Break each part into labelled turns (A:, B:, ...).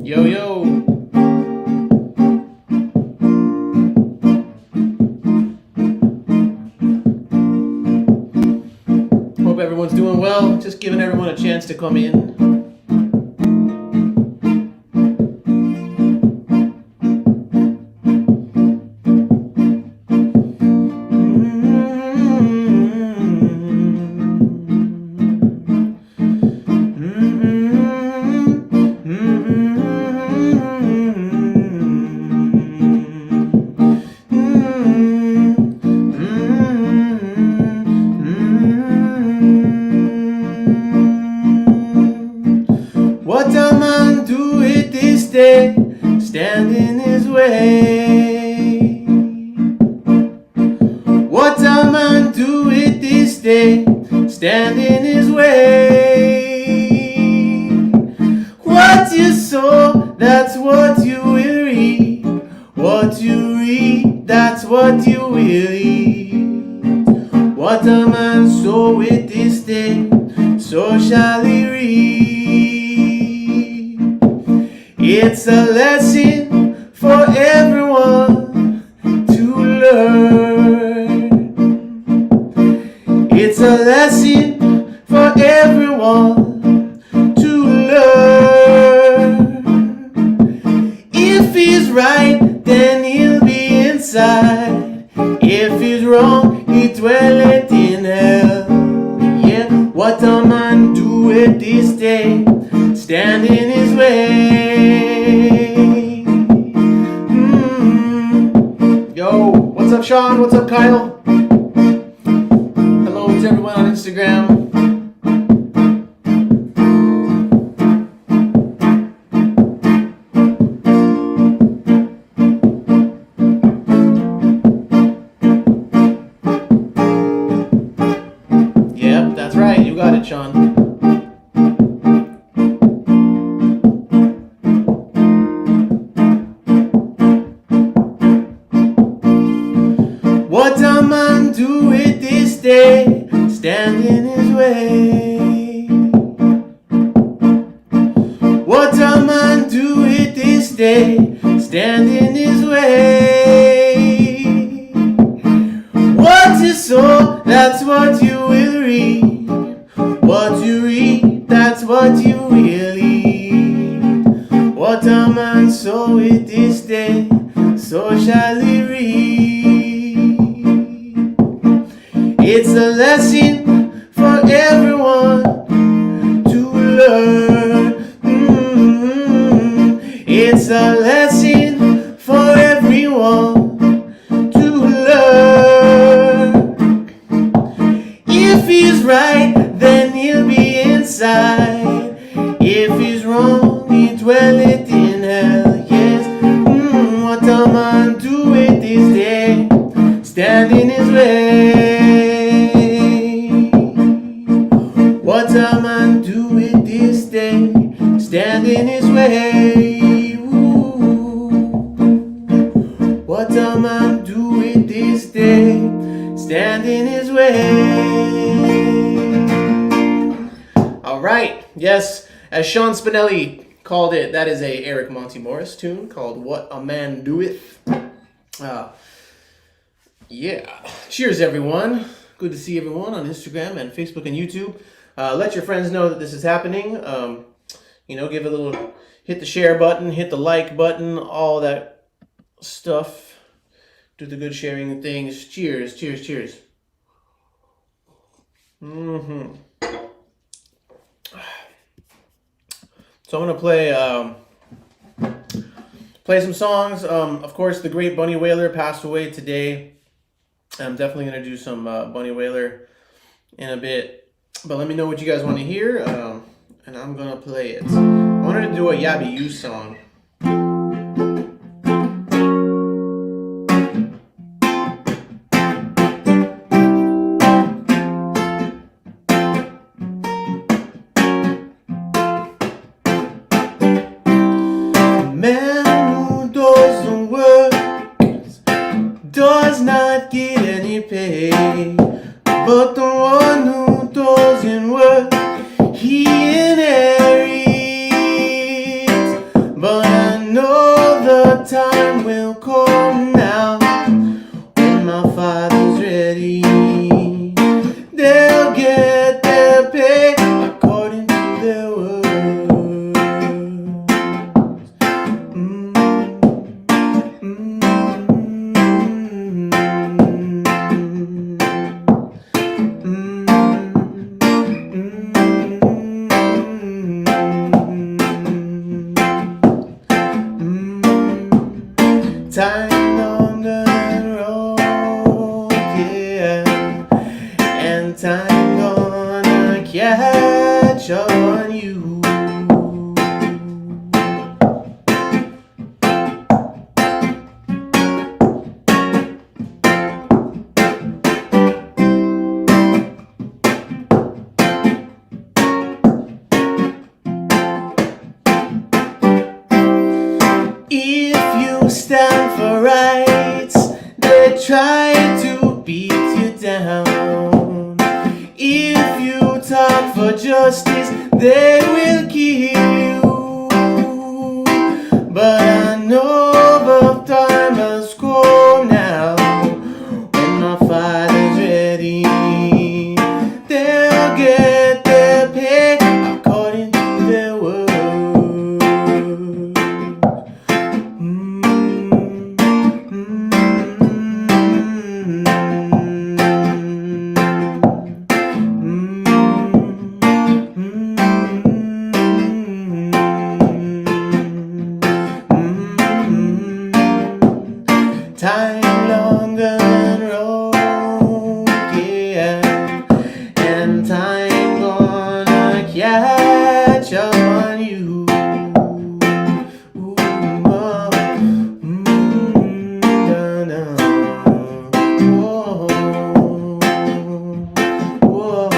A: Yo, yo. Hope everyone's doing well. Just giving everyone a chance to come in. What a man do it this day, stand in his way. What a man do it this day, stand in his way. What you sow, that's what you will reap. What you reap, that's what you will eat. What a man sow it this day, so shall he reap. It's a lesson for everyone to learn. It's a lesson for everyone to learn. If he's right, then he'll be inside. If he's wrong, he dwelleth in hell. Yeah, what a man doeth this day, stand in his way. Yo, what's up, Sean? What's up, Kyle? Hello to everyone on Instagram. Yep, that's right. You got it, Sean. What a man do it this day, stand in his way. What a man do it this day, stand in his way. What you sow, that's what you will reap. What you reap, that's what you will eat. What a man sow it this day, so shall he reap. It's a lesson for everyone to learn. It's a lesson for everyone to learn. If he's right, then he'll be inside. If he's wrong, he dwelleth in hell. Yes, what a man doeth this day, stand in his way. What a man do it this day, stand in his way. Ooh. What a man do it this day, stand in his way. All right, yes, as Sean Spinelli called it, that is a Eric Monty Morris tune called What a Man Doeth. Yeah, cheers everyone. Good to see everyone on Instagram and Facebook and YouTube. Let your friends know that this is happening. Give a little, hit the share button, hit the like button, all that stuff. Do the good sharing things. Cheers, cheers, cheers. So I'm gonna play some songs. Of course, the great Bunny Wailer passed away today. I'm definitely gonna do some Bunny Wailer in a bit. But let me know what you guys want to hear, and I'm gonna play it. I wanted to do a Yabby You song. Man day. But the one who doesn't work, he inherits. But I know the time will come now when my father's ready. They'll get their pay according to their words. Time longer than road, yeah, and time gonna catch on you. If you stand for rights, they try to beat you down. If you talk for justice, they will kill you. But I know the time has come now when my father's ready. They'll get their pay according to their words. Time longer than road, yeah, and time gonna catch up on you. Ooh, oh, na, na. Whoa, whoa,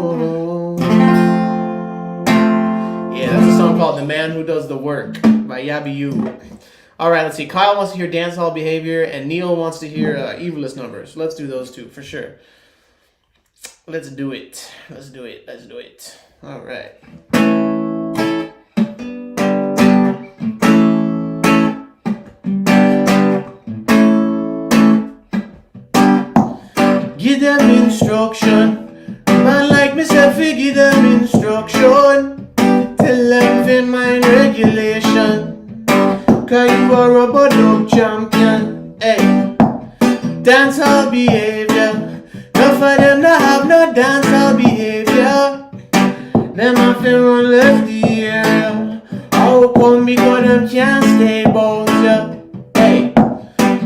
A: whoa. Yeah, that's a song called "The Man Who Does the Work" by Yabby U. Alright, let's see. Kyle wants to hear dancehall behavior, and Neil wants to hear eviless numbers. Let's do those two for sure. Let's do it. Let's do it. Let's do it. Alright. Give them instruction. Man like myself, give them instruction. Tell them in mind regulation. Cause you are a dog champion. Hey, dancehall behavior. None of them not have no dancehall behavior. Them have to run left the area. How come because them can't stay bout ya? Hey,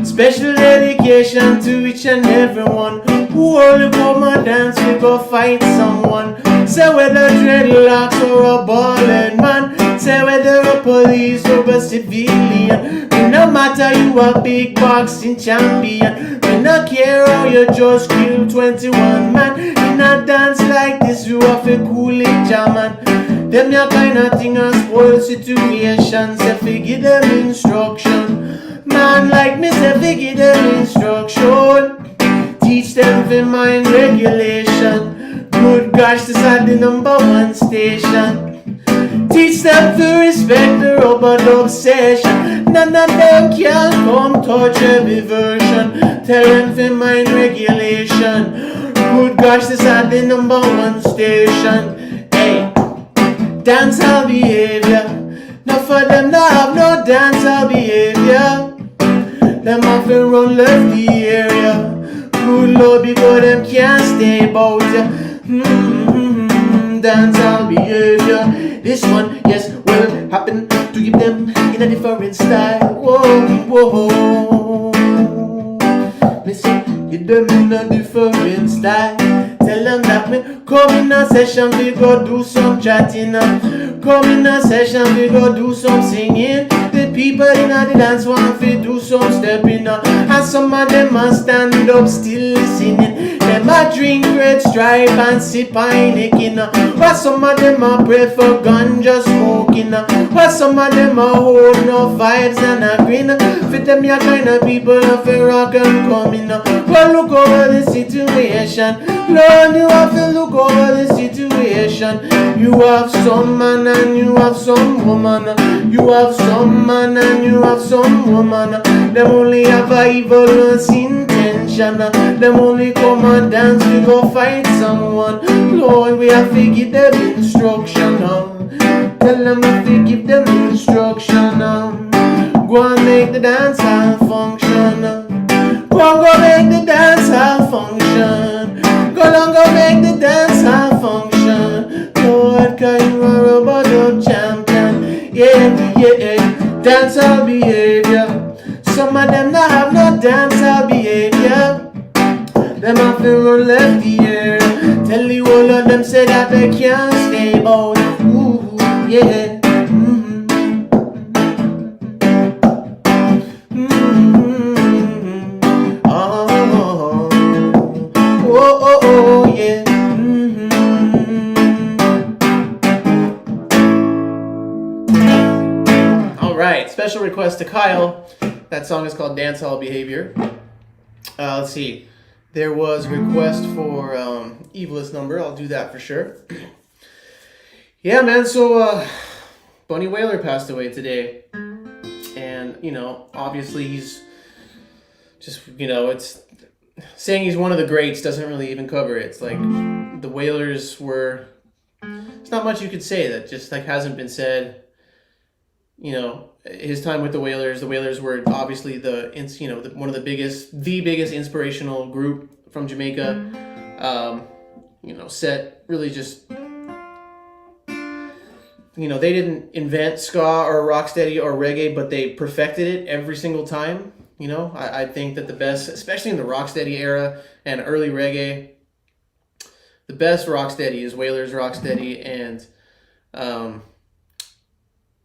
A: special dedication to each and everyone who only come and dance, we go fight someone. Say whether dreadlocks or a bald-head man, say whether a police or a civilian. No matter you a big boxing champion, we no care how you just kill 21 man. In a dance like this, you have a cool it, man. Them your kind of thing a spoil situations. If we give them instruction, man like me say we give them instruction. Teach them for mind regulation. Good gosh, this is the #1 station. Teach them to respect the rubber dub session. None of them can come touch every version. Tell them for mind regulation. Good gosh, this is the #1 station. Hey, dancehall behavior. Enough of them not have no dancehall behavior. Them have to run left the area. Good Lord, because them can't stay bout ya. Dancehall behavior. This one, yes, will happen to give them in a different style. Whoa, whoa. Listen, give them in a different style. Tell them that we come in a session, we go do some chatting. Come in a session, we go do some singing. the people in the dance want to do some stepping up. And some of them a stand up still listening. Them a drink red stripe and sip Heineken. But some of them a pray for ganja smoking. But some of them a hold no vibes and a grin. Fit them your kind of people of a rock and coming. But look over the situation. Lord, you have to look over the situation. You have some man and you have some woman. You have some man and you have some woman. Them only have a eviless intention. Them only come and dance to go fight someone. Lord, we have to give them instruction. Tell them to give them instruction. Go and make the dance hall function. Go and go make the dance hall function. Go and go make the dance hall function. Lord, cause you are a bottom champion. Yeah, dancehall behavior. Some of them not have no dancehall behavior. Them have to run left the air. Tell you all of them say that they can't stay out. Ooh, yeah. Oh, yeah. All right, special request to Kyle. That song is called Dancehall Behavior. Let's see. There was a request for Eviless number. I'll do that for sure. Yeah, man. So Bunny Wailer passed away today, and obviously he's just it's saying he's one of the greats doesn't really even cover it. It's like the Wailers were. It's not much you could say that just hasn't been said. His time with the Wailers were obviously one of the biggest inspirational group from Jamaica. Set really just, they didn't invent ska or rocksteady or reggae, but they perfected it every single time. I think that the best, especially in the rocksteady era and early reggae, the best rocksteady is Wailers rocksteady, and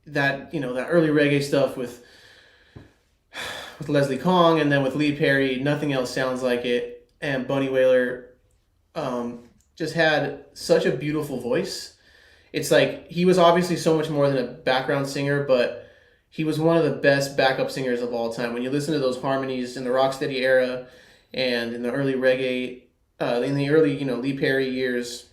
A: that early reggae stuff with Leslie Kong and then with Lee Perry, nothing else sounds like it. And Bunny Wailer just had such a beautiful voice. It's like he was obviously so much more than a background singer, but he was one of the best backup singers of all time. When you listen to those harmonies in the rocksteady era and in the early reggae, in the early Lee Perry years,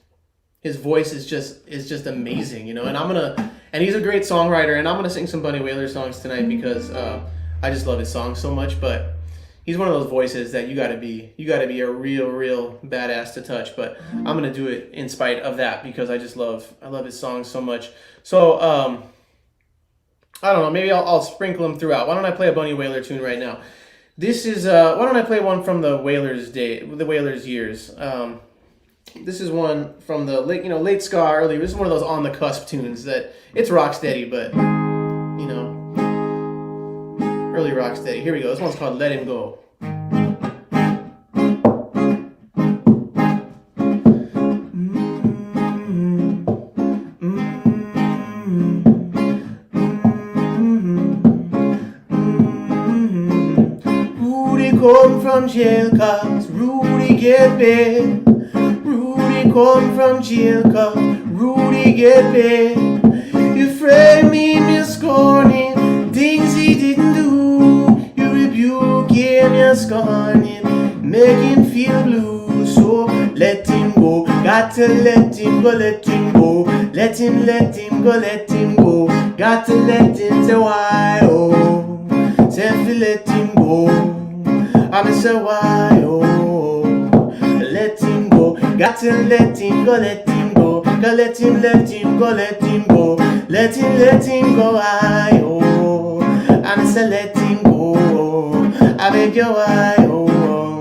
A: his voice is just amazing, and he's a great songwriter, and I'm gonna sing some Bunny Wailer songs tonight because I just love his songs so much. But he's one of those voices that you gotta be a real badass to touch. But I'm gonna do it in spite of that because I love his songs so much. So I don't know, maybe I'll sprinkle them throughout. Why don't I play a Bunny Wailer tune right now? This is why don't I play one from the Wailers years. This is one from the late ska, early. This is one of those on the cusp tunes that it's rock steady, but early rock steady. Here we go. This one's called "Let Him Go." Rudy come from jail 'cause Rudy get bail. Come from jail 'cause Rudy get paid. You frame him, scorn him, things he didn't do. You rebuke him, you scorn him, make him feel blue. So let him go, got to let him go, let him go. Let him go, let him go. Got to let him say why, oh. Say let him go. I say why, oh. Let him go. Got to let him go, let him go. Gotta let him go, let him go. Let him go, I oh. I'm say let him go. I beg you, I oh.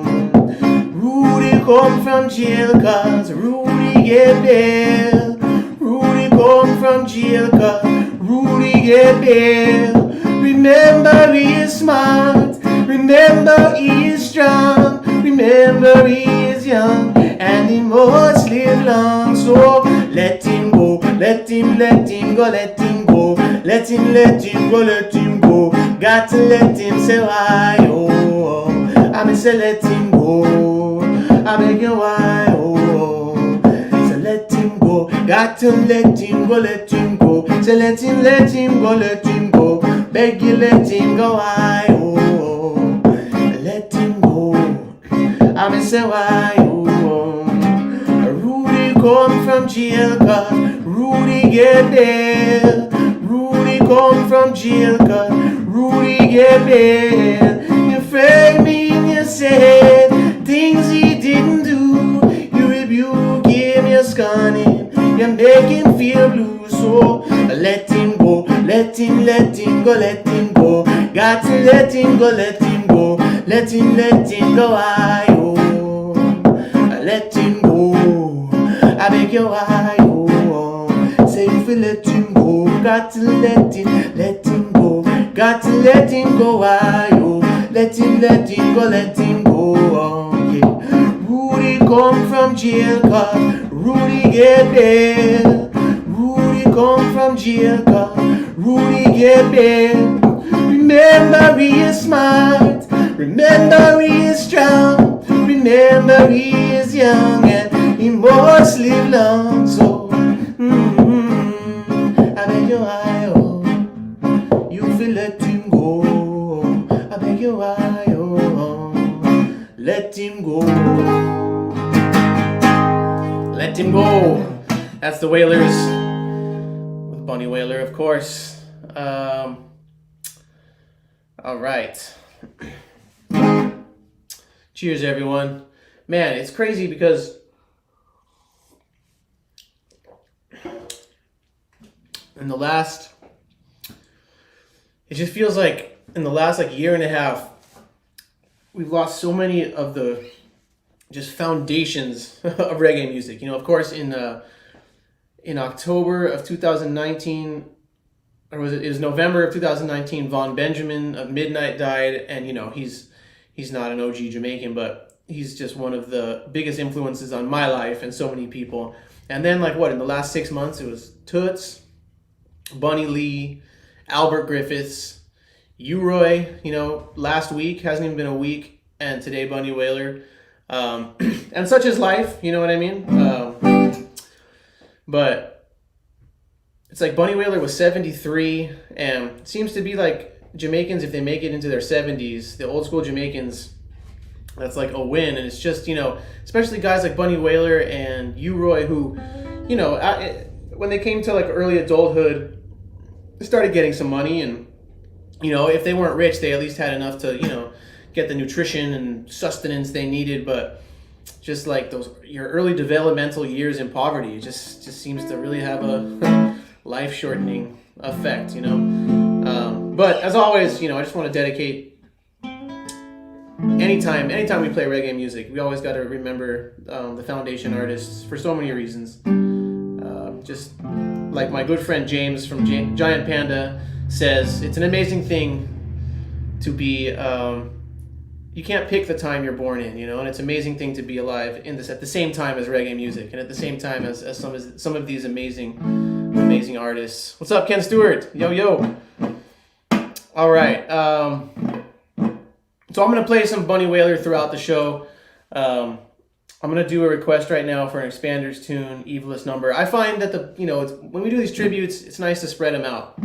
A: Rudy come from jail 'cause Rudy get bail. Rudy come from jail 'cause Rudy get bail. Remember he is smart. Remember he is strong. Remember he is young. And he must live long. So let him go. Let him go. Let him go. Let him go. Let him go. got to let him say why, oh. I mean say let him go. I beg you why, oh. So let him go. Got to let him go, let him go. So let him go, let him go. Beg you let him go, why, oh. Let him go. I mean say why, oh. Rudy come from jail, cause Rudy get bail. Rudy come from jail, cause Rudy get bail. You frame me and you said things he didn't do. You rebuke him, you scorn him, you make him feel blue. So let him go, let him go, let him go. Got to let him go, let him go. Let him go, I oh. Let him go. I beg you, I oh. Say if you let him go, got to let him go. Got to let him go, I oh. Let him go, let him go, oh, yeah. Rudy come from jail, cause Rudy get bail. Rudy come from jail, cause Rudy get bail. Remember he is smart, remember he is strong, remember he is young and he must live long. So, I beg you, I oh, you feel let him go. I beg you, I oh, let him go. Let him go. That's the Wailers with Bunny Wailer, of course. All right. Cheers, everyone. Man, it's crazy because it just feels like in the last year and a half, we've lost so many of the just foundations of reggae music. You know, of course, in October of 2019, or it was November of 2019, Von Benjamin of Midnight died, and you know he's not an OG Jamaican, but he's just one of the biggest influences on my life and so many people. And then in the last 6 months, it was Toots, Bunny Lee, Albert Griffiths, U-Roy, you know, last week, hasn't even been a week, and today Bunny Wailer. And such is life, you know what I mean? But it's like Bunny Wailer was 73, and it seems to be like Jamaicans, if they make it into their 70s, the old school Jamaicans, that's like a win. And it's just, you know, especially guys like Bunny Wailer and U-Roy who, you know, when they came to early adulthood, they started getting some money, and you know, if they weren't rich, they at least had enough to, you know, get the nutrition and sustenance they needed. But just your early developmental years in poverty, it just seems to really have a life-shortening effect, you know. But as always, you know, I just want to dedicate anytime we play reggae music, we always got to remember the foundation artists for so many reasons. Just like my good friend James from Giant Panda says, it's an amazing thing to be, you can't pick the time you're born in, you know, and it's an amazing thing to be alive in this at the same time as reggae music and at the same time as some of these amazing artists. What's up, Ken Stewart? Yo. All right. So I'm going to play some Bunny Wailer throughout the show. I'm going to do a request right now for an Expanders tune, Eviless Number. I find that when we do these tributes, it's nice to spread them out.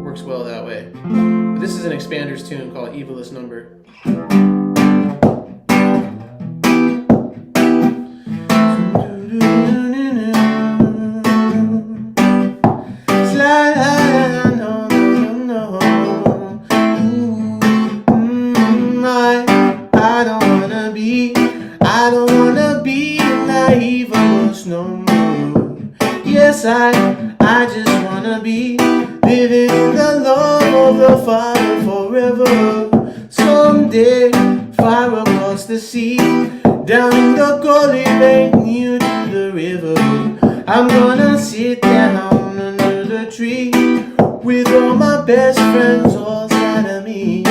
A: Works well that way. But this is an Expanders tune called Eviless Number. I just wanna be living in the love of the Father forever. Someday, far across the sea, down in the gully bank near to the river, I'm gonna sit down under the tree with all my best friends all side of me.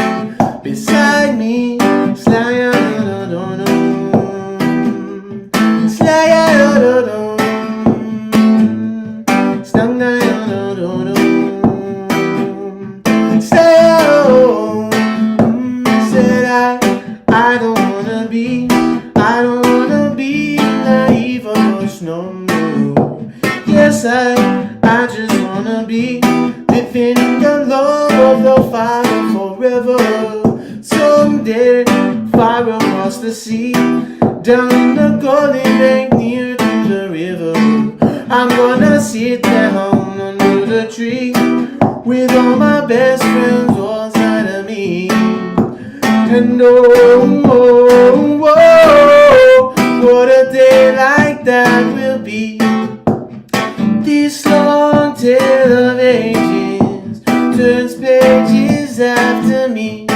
A: Beside me, the sea, down in the golden lake near to the river. I'm gonna sit down under the tree with all my best friends all inside of me. And oh, oh, oh, what a day like that will be. This long tale of ages turns pages after me.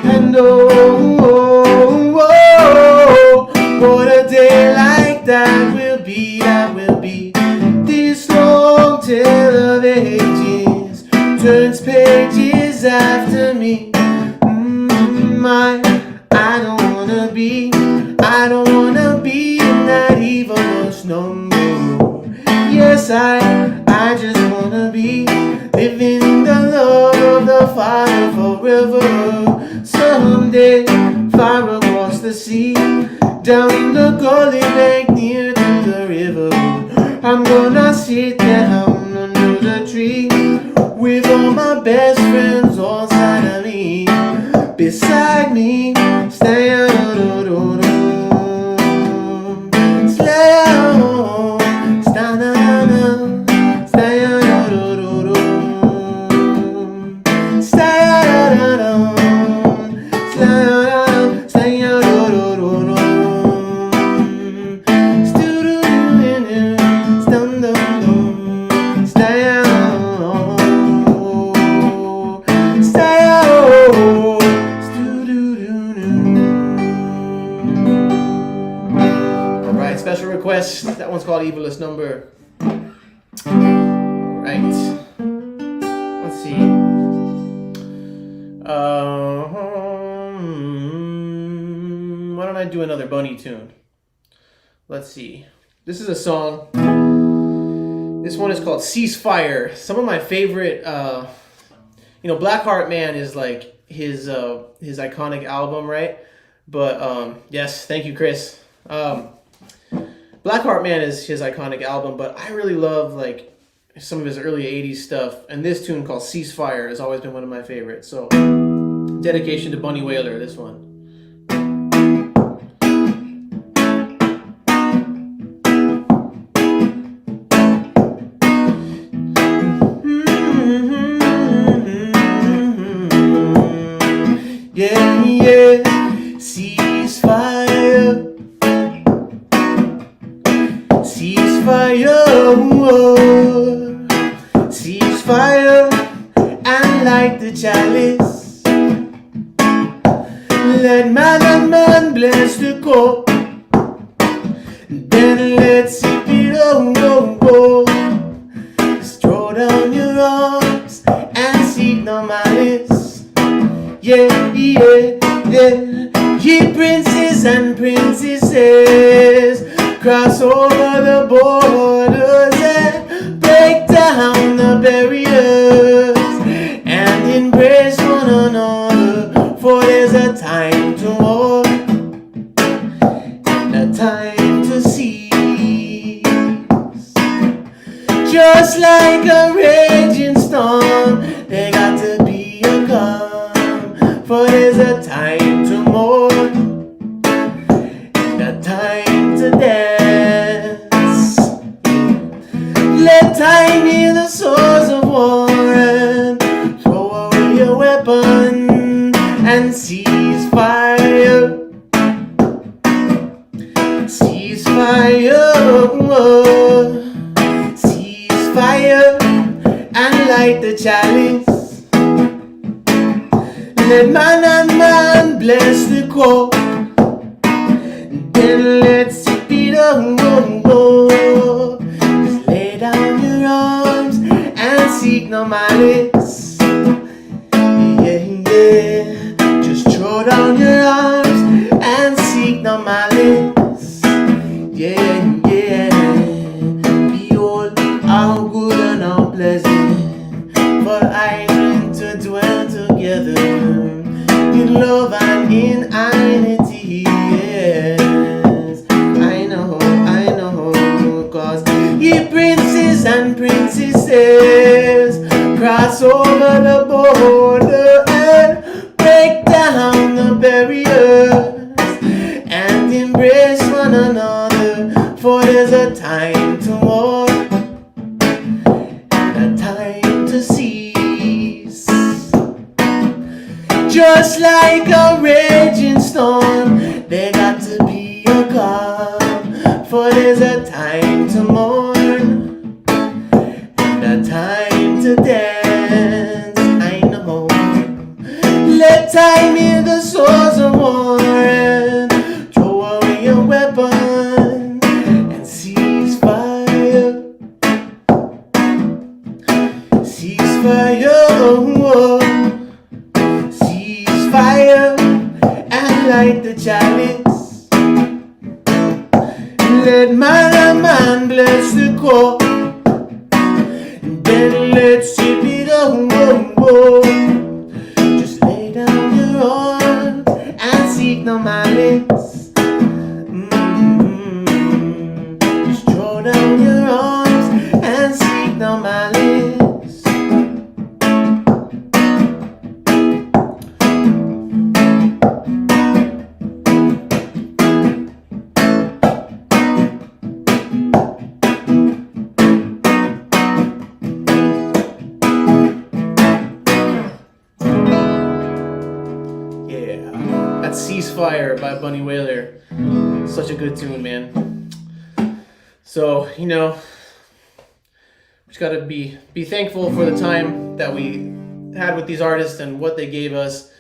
A: And oh, what a day like that will be, that will be. This long tale of ages turns pages after me. I don't wanna be in that eviless no more. Yes, I just wanna be living in the love of the Father forever. Someday, far across the sea, down in the gully bank near to the river, I'm gonna sit down under the tree with all my best friends all inside of me. Beside me, stand special request. That one's called Eviless Number. Alright. Let's see. Why don't I do another bunny tune? Let's see. This is a song. This one is called Ceasefire. Some of my favorite, Blackheart Man is like his iconic album, right? But yes, thank you, Chris. Blackheart Man is his iconic album, but I really love like some of his early 80s stuff, and this tune called Ceasefire has always been one of my favorites. So dedication to Bunny Wailer, this one. Yeah, yeah, ceasefire. Ceasefire, ceasefire, and light the chalice. Let man and man bless the cup. Then let's sip it oh. Just throw down your arms and seek no malice. Yeah, yeah, yeah. Ye princes and princesses, cross over the borders and break down the barriers and embrace one another, for there's a time to war and a time to cease. Just like a raging storm, there got to be a calm, for there's a time to mourn and a time to dance. Let time hear the swords of war and throw away your weapon and cease fire. Cease fire, cease fire, and light the chalice. Let man and man bless the cup. Then let's sip it oh. Just lay down your arms and seek no malice. Yeah, yeah. Just throw down your arms how good and how pleasant for island to dwell together in love and in unity. Yes, I know, 'cause ye princes and princesses cross over the border and break down the barriers and embrace one another. For there's a time to war and a time to cease. Just like a raging storm, there got to be a calm. For there's a time to mourn and a time to dance. I know. Let time hear the swords of war and throw away your weapon and ceasefire. Ceasefire, ceasefire, and light the chalice. Let man bless the court, then let's sip it up. Just lay down your arms and seek no malice. Just throw down your arms and seek no malice. That's Ceasefire by Bunny Wailer. Such a good tune, man. So, you know, we just gotta be thankful for the time that we had with these artists and what they gave us.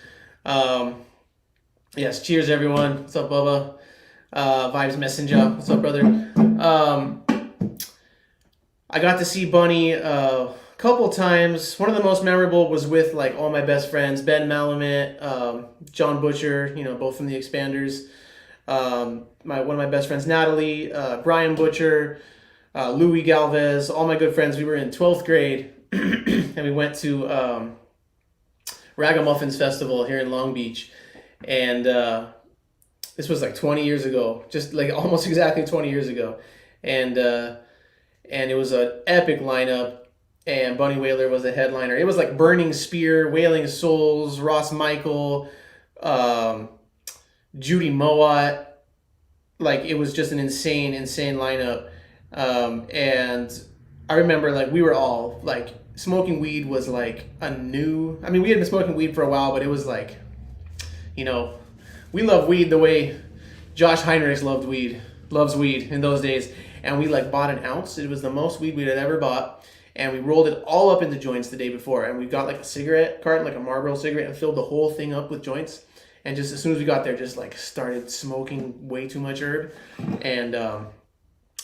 A: Yes, cheers everyone. What's up, Bubba? Vibes Messenger. What's up, brother? I got to see Bunny couple times. One of the most memorable was with like all my best friends, Ben Malamet, John Butcher, you know, both from the Expanders. One of my best friends, Natalie, Brian Butcher, Louis Galvez, all my good friends. We were in 12th grade and we went to Ragamuffins Festival here in Long Beach. And this was like 20 years ago, just like almost exactly 20 years ago. And it was an epic lineup. And Bunny Wailer was the headliner. It was like Burning Spear, Wailing Souls, Ross Michael, Judy Mowat. Like, it was just an insane lineup. And I remember, like, we were all, like, smoking weed was, like, we had been smoking weed for a while, but it was, like, you know, we love weed the way Josh Heinrichs loves weed in those days. And we, like, bought an ounce. It was the most weed we'd had ever bought. And we rolled it all up into joints the day before. And we got like a cigarette carton, like a Marlboro cigarette, and filled the whole thing up with joints. And just as soon as we got there, just like started smoking way too much herb. And I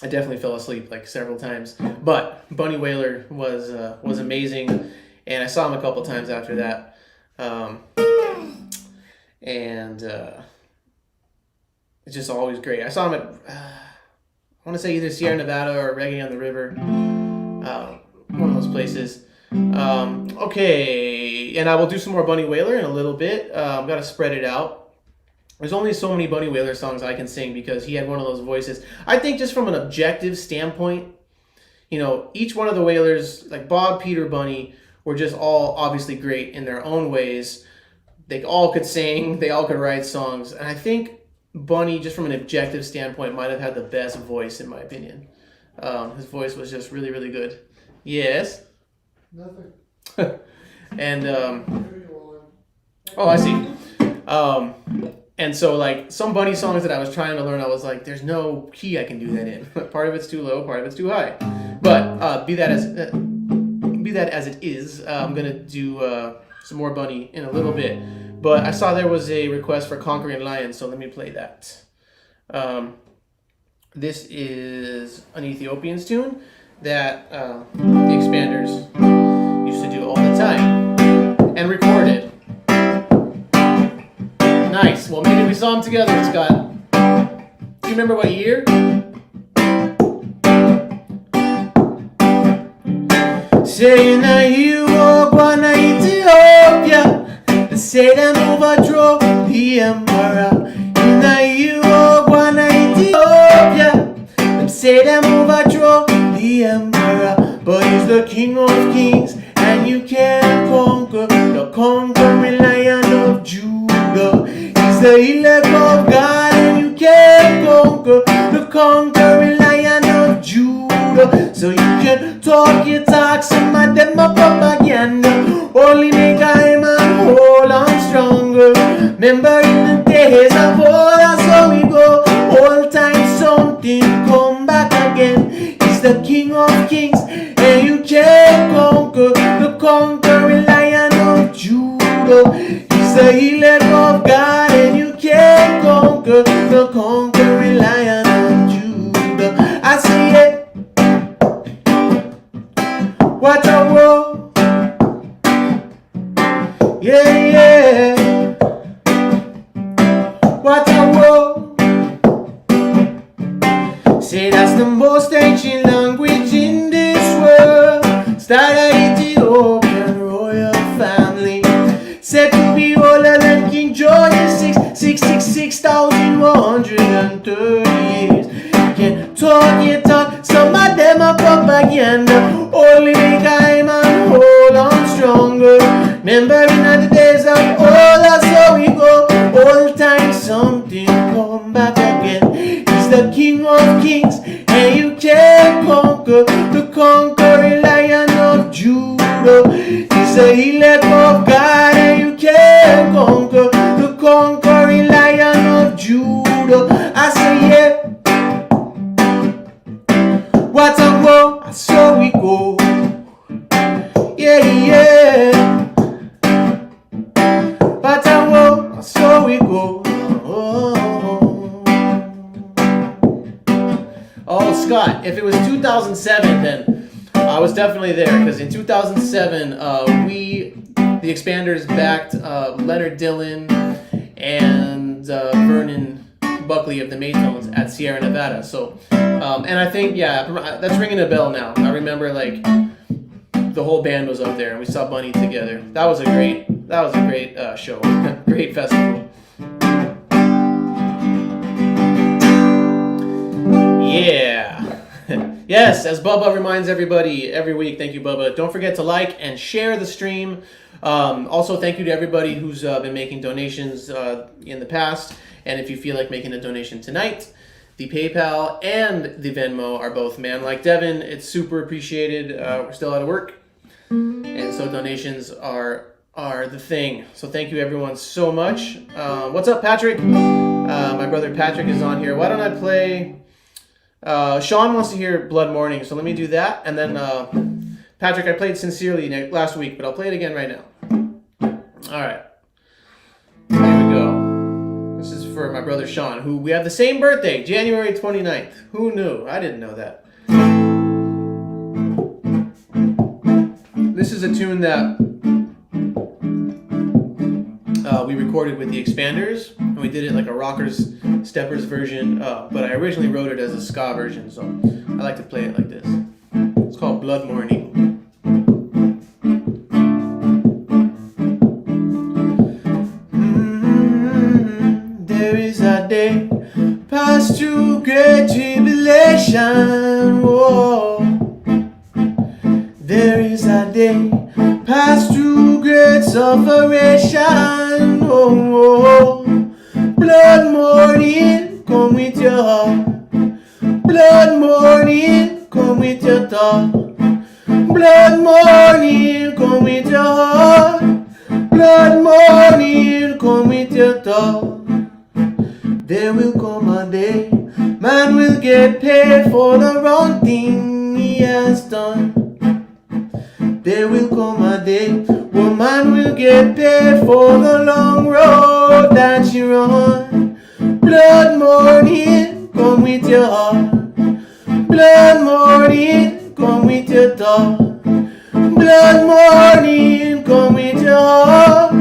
A: definitely fell asleep like several times. But Bunny Wailer was amazing. And I saw him a couple times after that. It's just always great. I saw him at, I want to say either Sierra Nevada or Reggae on the River. One of those places. Okay, and I will do some more Bunny Wailer in a little bit. I've got to spread it out. There's only so many Bunny Wailer songs I can sing because he had one of those voices. I think just from an objective standpoint, you know, each one of the Wailers, like Bob, Peter, Bunny, were just all obviously great in their own ways. They all could sing, they all could write songs, and I think Bunny, just from an objective standpoint, might have had the best voice in my opinion. His voice was just really, really good. Yes.
B: Nothing.
A: And oh, I see. And so like some Bunny songs that I was trying to learn, I was like, there's no key I can do that in. Part of it's too low, part of it's too high. But be that as it is, I'm gonna do some more Bunny in a little bit. But I saw there was a request for Conquering Lion, so let me play that. This is an Ethiopian's tune that the Expanders used to do all the time and recorded. Nice. Well, maybe we saw them together, Scott. Do you remember what year? Saying that you walk one Ethiopia. They say them overthrow the emperor. In a you walk one Ethiopia. They say them overthrow the emperor. But he's the King of Kings, and you can't conquer the conquering Lion of Judah. He's the elect of God, and you can't conquer the conquering Lion of Judah. So you can talk your talk, some of them are propaganda. Only make a man hold on stronger. Remember in the days of old, that's how we go. All time something come back again. He's the King of Kings, and you can't conquer the conquering Lion of Judah. He's the elect of God, and you can't conquer the conquering Lion of Judah. I see it. What a war. Yeah, yeah. What a war. Say that's the most ancient language in this world. Start a Ethiopian royal family, said to be older than King George's 666,130 years. You can talk your talk, some of them are propaganda. Only make I man hold on stronger. Remember in the days of old, that's how we go. Old time something come back again. He's the King of Kings, and you can't conquer the conquering Lion of Judah. He's the elect of God, and you can't conquer the conquering Lion of Judah. I say yeah. What a war, that's how we go. Yeah, yeah. What a war, that's how we go. Oh, Scott, if it was 2007, then I was definitely there, because in 2007, the Expanders, backed Leonard Dillon and Vernon Buckley of the Maytones at Sierra Nevada. So, and I think, yeah, that's ringing a bell now. I remember, like, the whole band was up there, and we saw Bunny together. That was a great show. Great festival. Yeah. Yes, as Bubba reminds everybody every week, thank you, Bubba. Don't forget to like and share the stream. Also, thank you to everybody who's been making donations in the past. And if you feel like making a donation tonight, the PayPal and the Venmo are both Man-Like-Devin. It's super appreciated. We're still out of work, and so donations are the thing. So thank you everyone so much. What's up, Patrick? My brother Patrick is on here. Why don't I play... Sean wants to hear Blood Morning, so let me do that. And then, Patrick, I played Sincerely last week, but I'll play it again right now. Alright. Here we go. This is for my brother Sean, who we have the same birthday, January 29th. Who knew? I didn't know that. This is a tune that we recorded with the Expanders, and we did it like a rockers, steppers version, but I originally wrote it as a ska version, so I like to play it like this. It's called Blood Morning. There is a day passed through great tribulation. Whoa. There is a day passed through great sufferation. Oh, blood morning, come with your heart. Blood morning, come with your thought. Blood morning, come with your heart. Blood morning, come with your thought. There will come a day, man will get paid for the wrong thing he has done. There will come a day, woman will get paid for the long road that she run. Blood morning, come with your heart. Blood morning, come with your thought. Blood morning, come with your heart.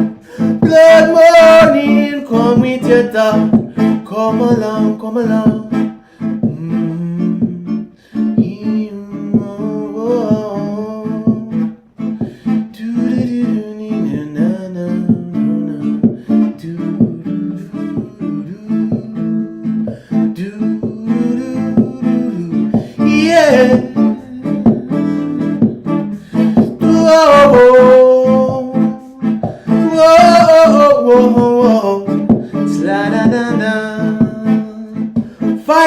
A: Blood morning, come with your thought. Come along, come along.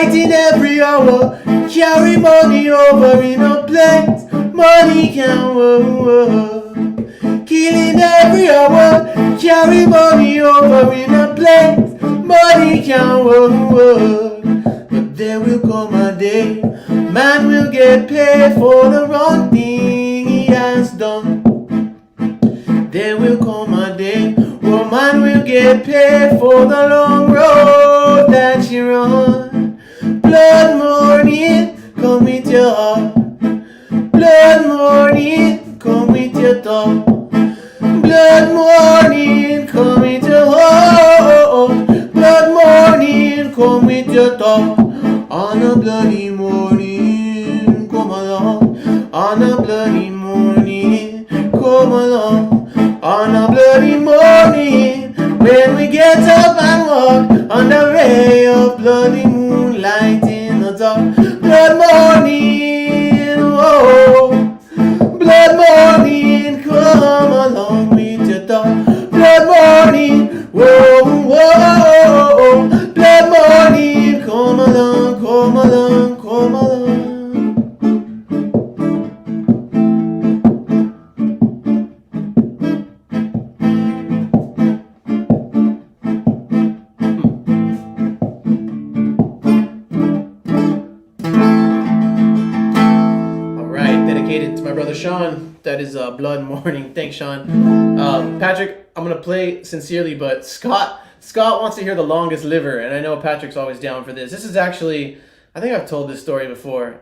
A: fighting every hour, carry money over in a plate. Money can work. Killing every hour, carry money over in a plate. Money can work. But there will come a day, man will get paid for the wrong thing he has done. There will come a day, man will get paid for the long road that you run. Blood morning, come with your heart. Blood morning, come with your thought. Blood morning, come with your heart. Blood morning, come with your thought. On a bloody morning, come along. On a bloody morning, come along. On a bloody morning, when we get up and walk on the ray of bloody moonlight in the dark. Blood morning, oh, blood morning, come along with your thought. Blood morning, whoa, whoa, blood morning, come along, come along, come along. To my brother Sean, that is Blood Morning. Thanks, Sean. Patrick, I'm gonna play sincerely, but Scott wants to hear The Longest Liver, and I know Patrick's always down for this. This is actually, I think I've told this story before.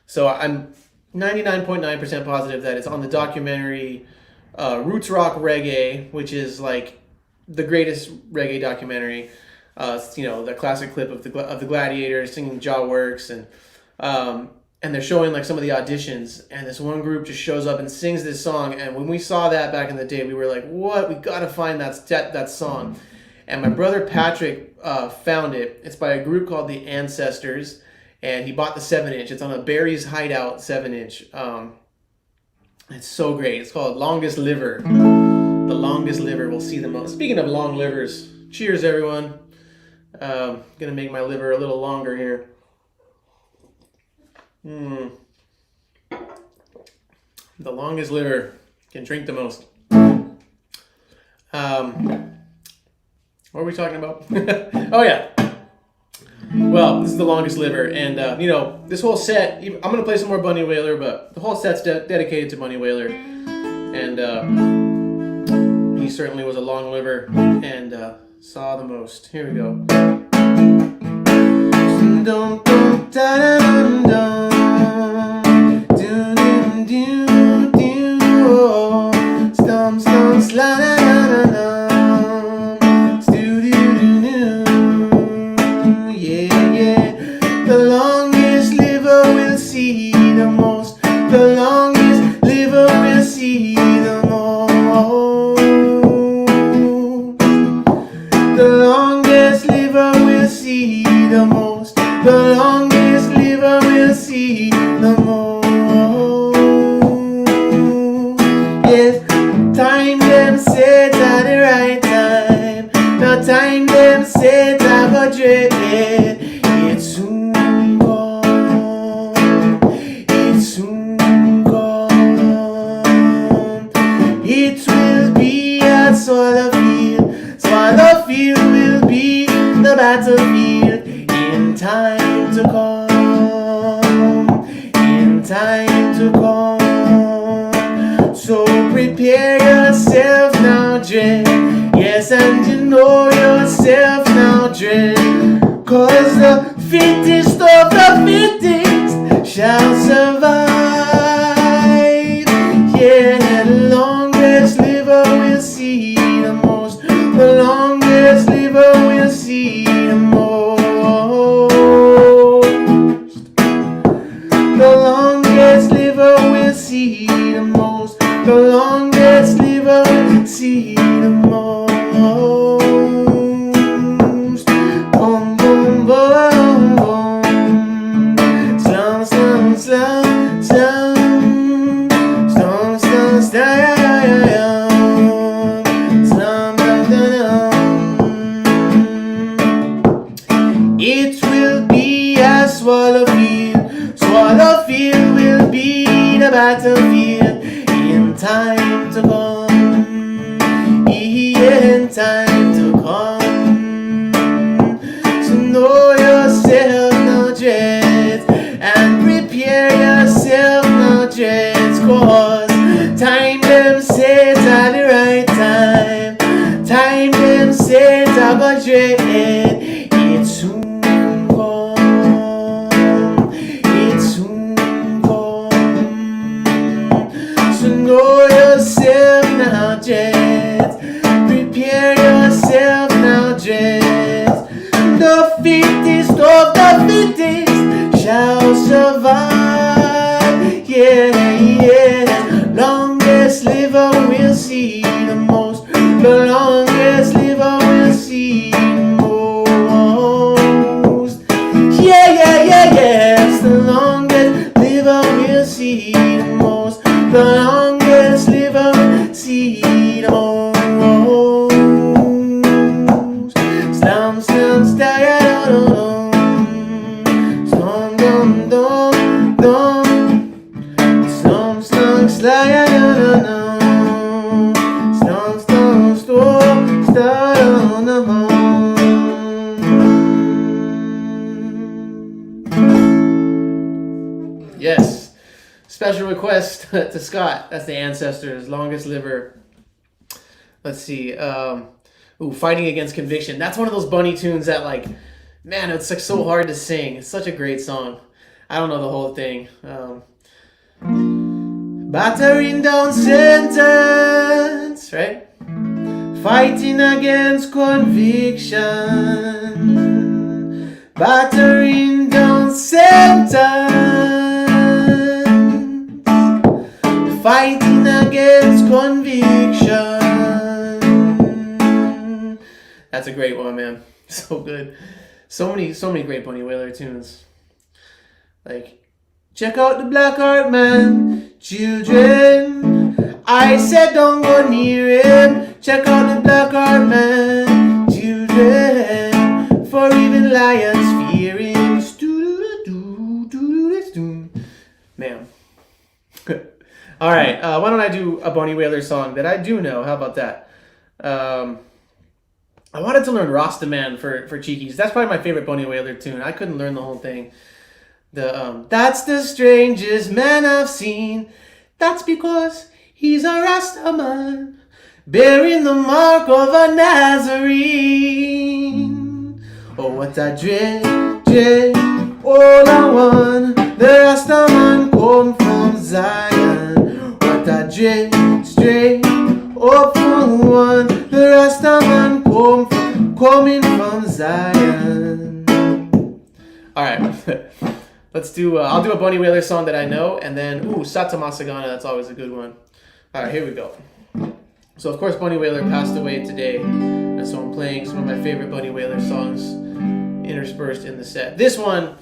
A: So I'm 99.9% positive that it's on the documentary Roots Rock Reggae, which is like the greatest reggae documentary. You know, the classic clip of the Gladiators singing Jaw Works, and they're showing like some of the auditions, and this one group just shows up and sings this song. And when we saw that back in the day, we were like, what? We gotta find that song. And my brother Patrick found it. It's by a group called The Ancestors, and he bought the 7-inch. It's on a Barry's Hideout 7-inch. It's so great. It's called Longest Liver. The Longest Liver will see the most. Speaking of long livers, cheers everyone. Gonna make my liver a little longer here. The longest liver can drink the most. What are we talking about? Oh yeah. Well, this is The Longest Liver, and you know, this whole set, I'm gonna play some more Bunny Wailer, but the whole set's dedicated to Bunny Wailer, and he certainly was a long liver and saw the most. Here we go. The longest liver will see the most. The longest liver will see the most. The longest liver will see the most. The longest liver will see the most. Yes, time them set at the right time. The time them set at a dread. It's soon gone. It's soon gone. It will be at Swallowfield. Swallowfield will be the battlefield in time to come. In time to come. So prepare yourself now, dread. Yes, and you know yourself now, dread. 'Cause the fittest of the fittest shall survive. Yeah, the longest liver will see the most. The longest liver will see the most. The longest liver will see the most. The longest liver will see the most. Boom, boom, boom, boom. Slum, slum, slum, slum. Slum, slum, slum. Slum, dum, dum, dum. It will fulfilled in time to come. In time to come. So know yourself now, dreads, and prepare yourself now, dreads, cause time them set at the right time. Time them set at the dread. It soon come. It soon come. So know yourself now, dreads. Prepare yourself now, dreads. The fittest of the fittest shall survive. Yeah, yeah. Longest liver will see the most. The longest liver will see the most. Yeah, yeah, yeah, yes. The longest liver will see the most. The longest liver will see the most. Slam, slam, style, slum, dum, dum, dum. Slum, slum, style, slum, slum, style, Yes. Special request to Scott. That's the Ancestors, longest liver. Let's see. Fighting Against Conviction. That's one of those bunny tunes that, like, man, it's like so hard to sing. It's such a great song. I don't know the whole thing. Battering down sentence, right? Fighting against conviction. Battering down sentence. Fighting against conviction. That's a great one, man. So good. So many great Bunny Wailer tunes. Like, check out the Black Heart Man, children. I said don't go near him. Check out the Black Heart Man, children. For even lions fear him. Man. Alright, why don't I do a Bunny Wailer song that I do know? How about that? I wanted to learn Rasta Man for Cheekies. That's probably my favorite Bunny Wailer tune. I couldn't learn the whole thing. That's the strangest man I've seen. That's because he's a Rasta man, bearing the mark of a Nazarene. Oh, what a dread, all I want. The Rasta man come from Zion. What a dread, straight up from one. The Rasta man coming from Zion. All right. Let's do, I'll do a Bunny Wailer song that I know, and then, Sata Masagana, that's always a good one. All right, here we go. So, of course, Bunny Wailer passed away today, and so I'm playing some of my favorite Bunny Wailer songs interspersed in the set. This one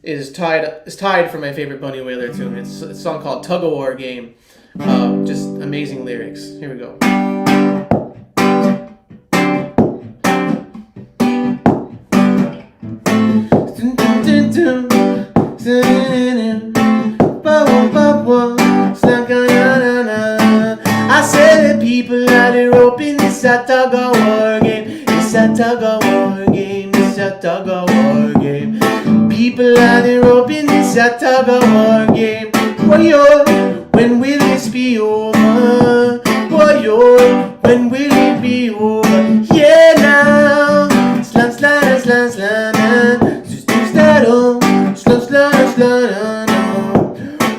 A: is tied for my favorite Bunny Wailer tune. It's a song called Tug of War Game. Just amazing lyrics. Here we go. I said the people are the rope in this a tug of war game. It's a tug of war game. It's a tug of war game. People are the rope in this a tug of war game. Boy, yo, when will this be over? Boy, yo, when will it be over? Yeah, now. Slan, slan, slan, slan,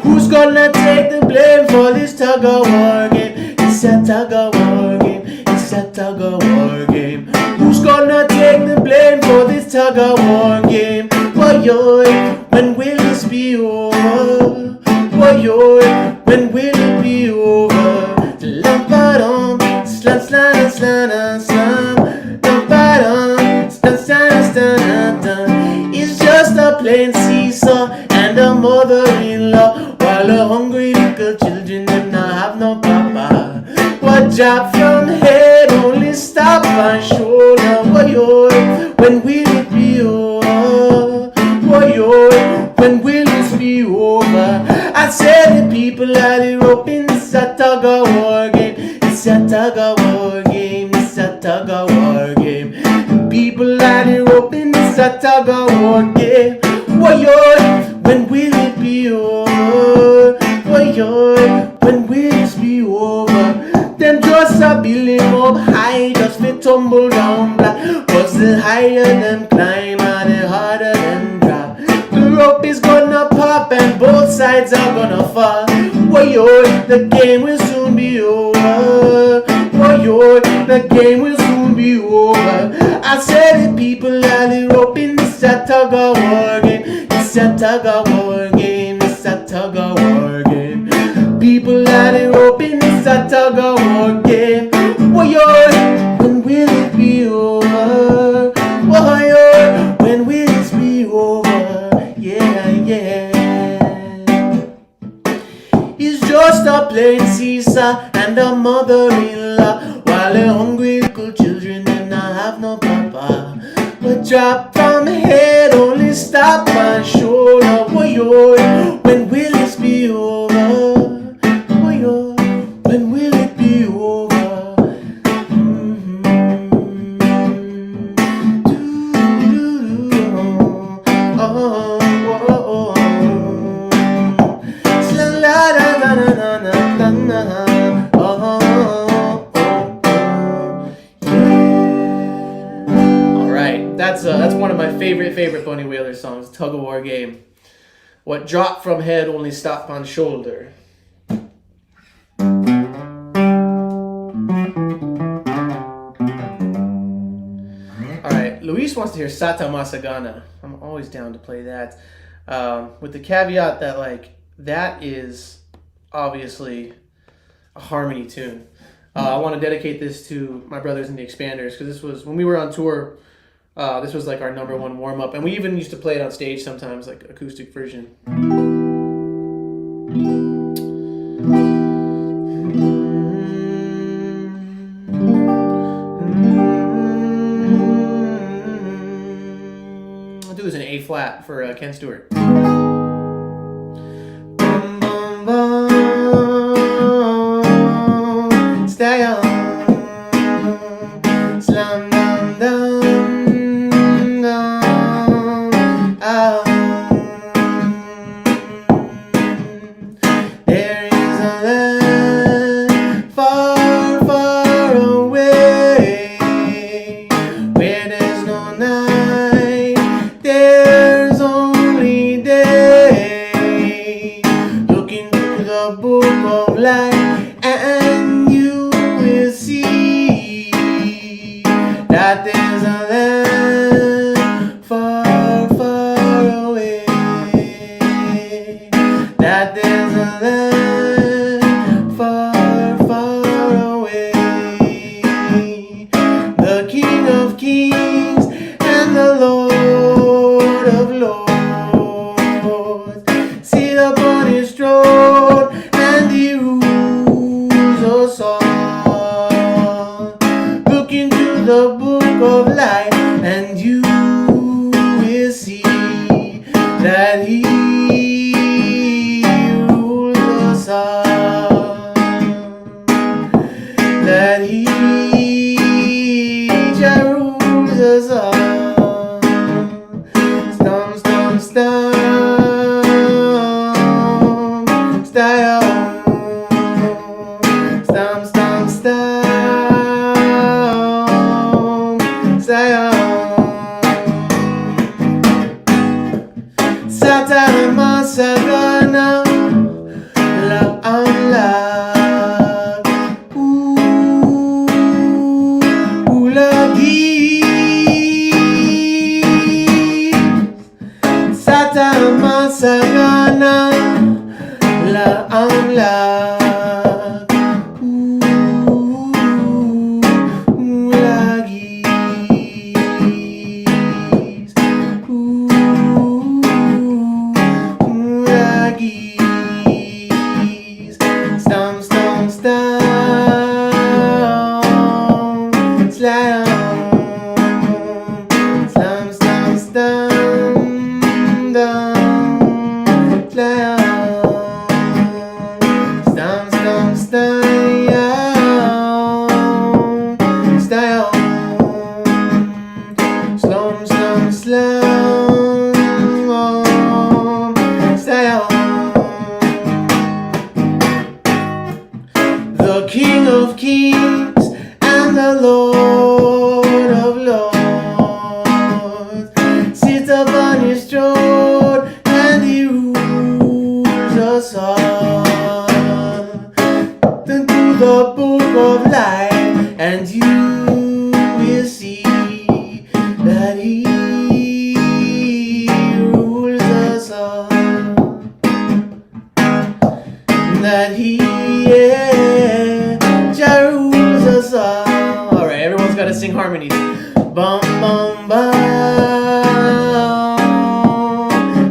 A: who's gonna take the blame for this tug of war game? It's a tug of war game. It's a tug of war game. Who's gonna take the blame for this tug of war game? Boy, yo, when will this be over? Boy, yo, when will it be over? Lampadum, slan, slan, slan, slan. Lampadum, slan, slan, slan, slan. It's just a plain seesaw and a mother-in-law, while the hungry little children them not have no papa. What job from head only stop and shoulder? Boy, yo, when will it be over? Boy, yo, when will this be over? I said the people people at the roping. It's a tug of war game. It's a tug of war game. It's a tug of war game. People at the roping. It's a tug of war game. Why-yo, when will it be over? Why-yo, when will it be over? Them just a build him up high, just fi tumble down black. Cause the higher them climb and the harder them drop. The rope is gonna pop and both sides are gonna fall. Why-yo, the game will soon be over. Why-yo, the game will soon be over. I said the people are the roping. It's a tug of war game. It's a tug of war game. It's a tug of war game. People are the roping. It's a tug of war game. Why-yo, when will it be over? Why-yo, when will it be over? Yeah, yeah. It's just a plain seesaw and a mother-in-law, while the hungry little children them not have no papa. But drop from head, only stop on shoulder. Why-yo, when will it be over? Why-yo, when will it be over? That's one of my favorite Bunny Wailer songs, Tug of War Game. What drop from head only stop on shoulder. Alright, Luis wants to hear Sata Masagana. I'm always down to play that. With the caveat that that is obviously a harmony tune. I want to dedicate this to my brothers in the Expanders, because this was when we were on tour. This was our number one warm up, and we even used to play it on stage sometimes, acoustic version. I'll do this in A flat for Ken Stewart. Stay on, slam down, down. There is a land far, far away, where there's no night, there's only day. Look into the book of life and you will see that there's a land far, far away, that there's a land far, far away. The King of Kings and the Lord of Lords sit upon his throne and he rules us all. Look into the book of life and you will see that he rules us all, that he rules us all. Stomp, stomp, stomp, stay on. Stomp, stomp, stomp, stay on. Sata Masagana, la la, lagi. Sata Masagana, la la. Stomp, stomp, stomp, slide on. Stomp, stomp, stomp, down, slide on. King of Kings and the Lord of Lords sits upon his throne and he rules us all. Turn to the book of life and you will see that he rules us all. That he, Jah rules us all. Alright, everyone's got to sing harmonies. Bum, bum, bum.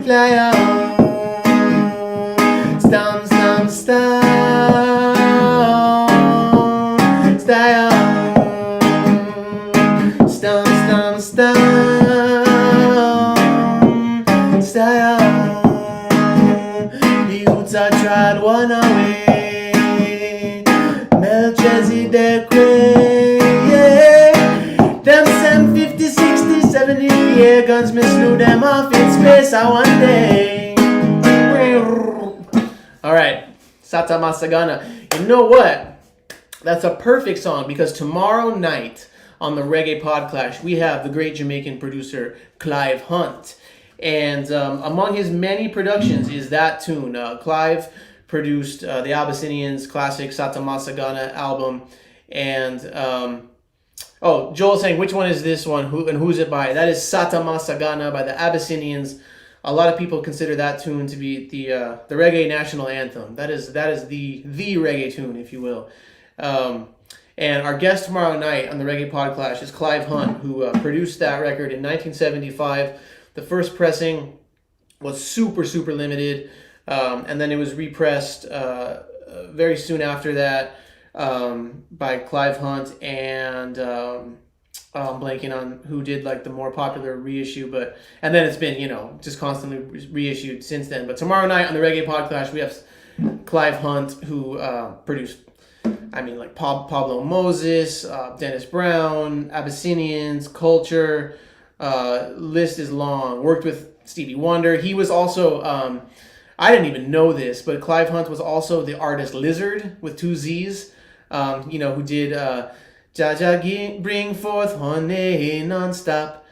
A: Fly on. Stomp, stomp, stomp. Stay on. Stomp, stomp, stomp. Stay on. The youths are tried one away. Melchizedek way, yeah. Them same 50, 60, 70 year gunsmen slew them off in space one day. Alright, Sata Masagana. You know what? That's a perfect song because tomorrow night on the Reggae Podclash, we have the great Jamaican producer Clive Hunt. And among his many productions is that tune. Clive produced the Abyssinians' classic Sata Masagana album. And, Joel's saying, which one is this one? Who's it by? That is Sata Masagana by the Abyssinians. A lot of people consider that tune to be the reggae national anthem. That is the reggae tune, if you will. And our guest tomorrow night on the Reggae Podclash is Clive Hunt, who produced that record in 1975. The first pressing was super, super limited, and then it was repressed very soon after that by Clive Hunt and I'm blanking on who did like the more popular reissue, and then it's been, just constantly reissued since then. But tomorrow night on the Reggae Podclash, we have Clive Hunt, who produced, like Pablo Moses, Dennis Brown, Abyssinians, Culture, list is long. Worked with Stevie Wonder. He was also, I didn't even know this, but Clive Hunt was also the artist Lizard with 2 Z's, who did Jaja Bring Forth Honey Non-Stop.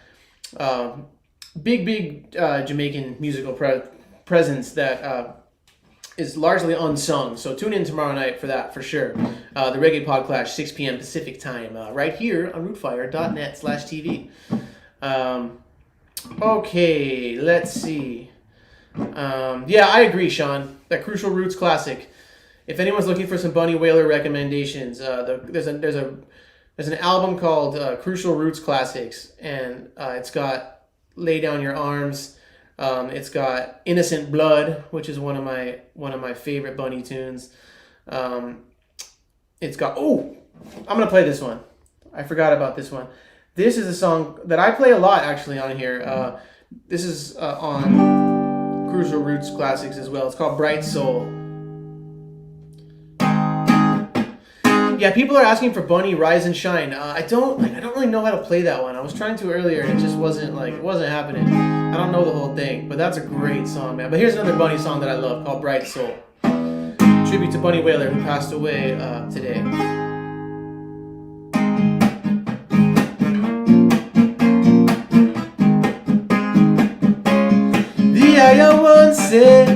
A: Big Jamaican musical presence that is largely unsung. So tune in tomorrow night for that, for sure. The Reggae Podclash, 6 p.m. Pacific time, right here on rootfire.net/TV. Okay, let's see. I agree, Sean. That Crucial Roots classic. If anyone's looking for some Bunny Wailer recommendations, there's an album called Crucial Roots Classics, and it's got Lay Down Your Arms. It's got Innocent Blood, which is one of my favorite Bunny tunes. It's got I'm gonna play this one. I forgot about this one. This is a song that I play a lot actually on here. This is on Crucial Roots Classics as well. It's called Bright Soul. Yeah, people are asking for Bunny Rise and Shine. I don't really know how to play that one. I was trying to earlier and it just wasn't happening. I don't know the whole thing, but that's a great song, man. But here's another Bunny song that I love called Bright Soul. Tribute to Bunny Wailer, who passed away today. The higher one said,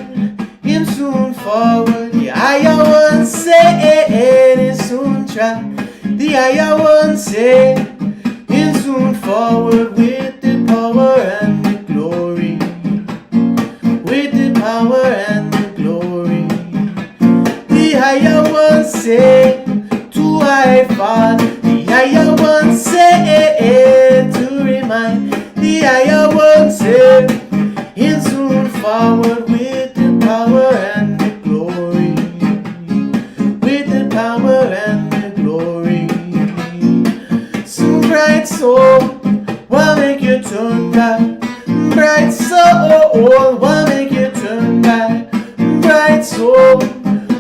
A: him soon forward. The higher one said, him soon try. The higher one said, him soon forward with the power and the glory. With the power and the glory. The higher one said, to high fall. The higher one said, to remind. The higher one said, him soon forward with the power and the glory. With the power and the glory. So bright soul, what make you turn back? Bright soul, what make you turn back? Bright soul,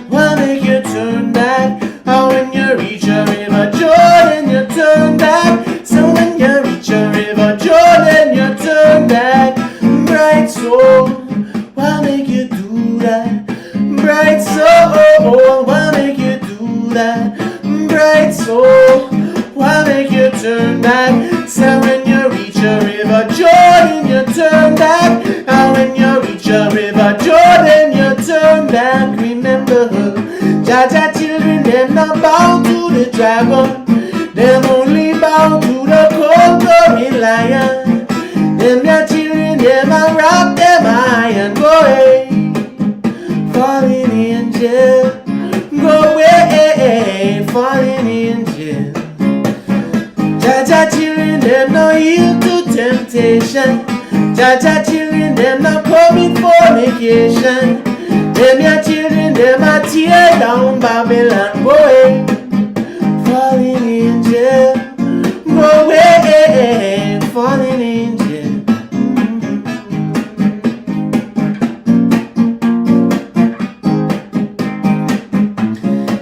A: what make you turn back? How when you reach a river Jordan, you turn back. So when you reach a river Jordan, you turn back. Bright soul, what make you do that? Bright soul, what make you do that? Jaja children, them not bow to the dragon. Them only bow to the conquering lion. Them your children, them a rock, them iron. Go away, fallen angel. Go away, fallen angel. Jaja children, them no yield to temptation. Jaja children, them not coming fornication. Them your children, them a tear down Babylon. Go away, fallen angel. Go away, fallen angel.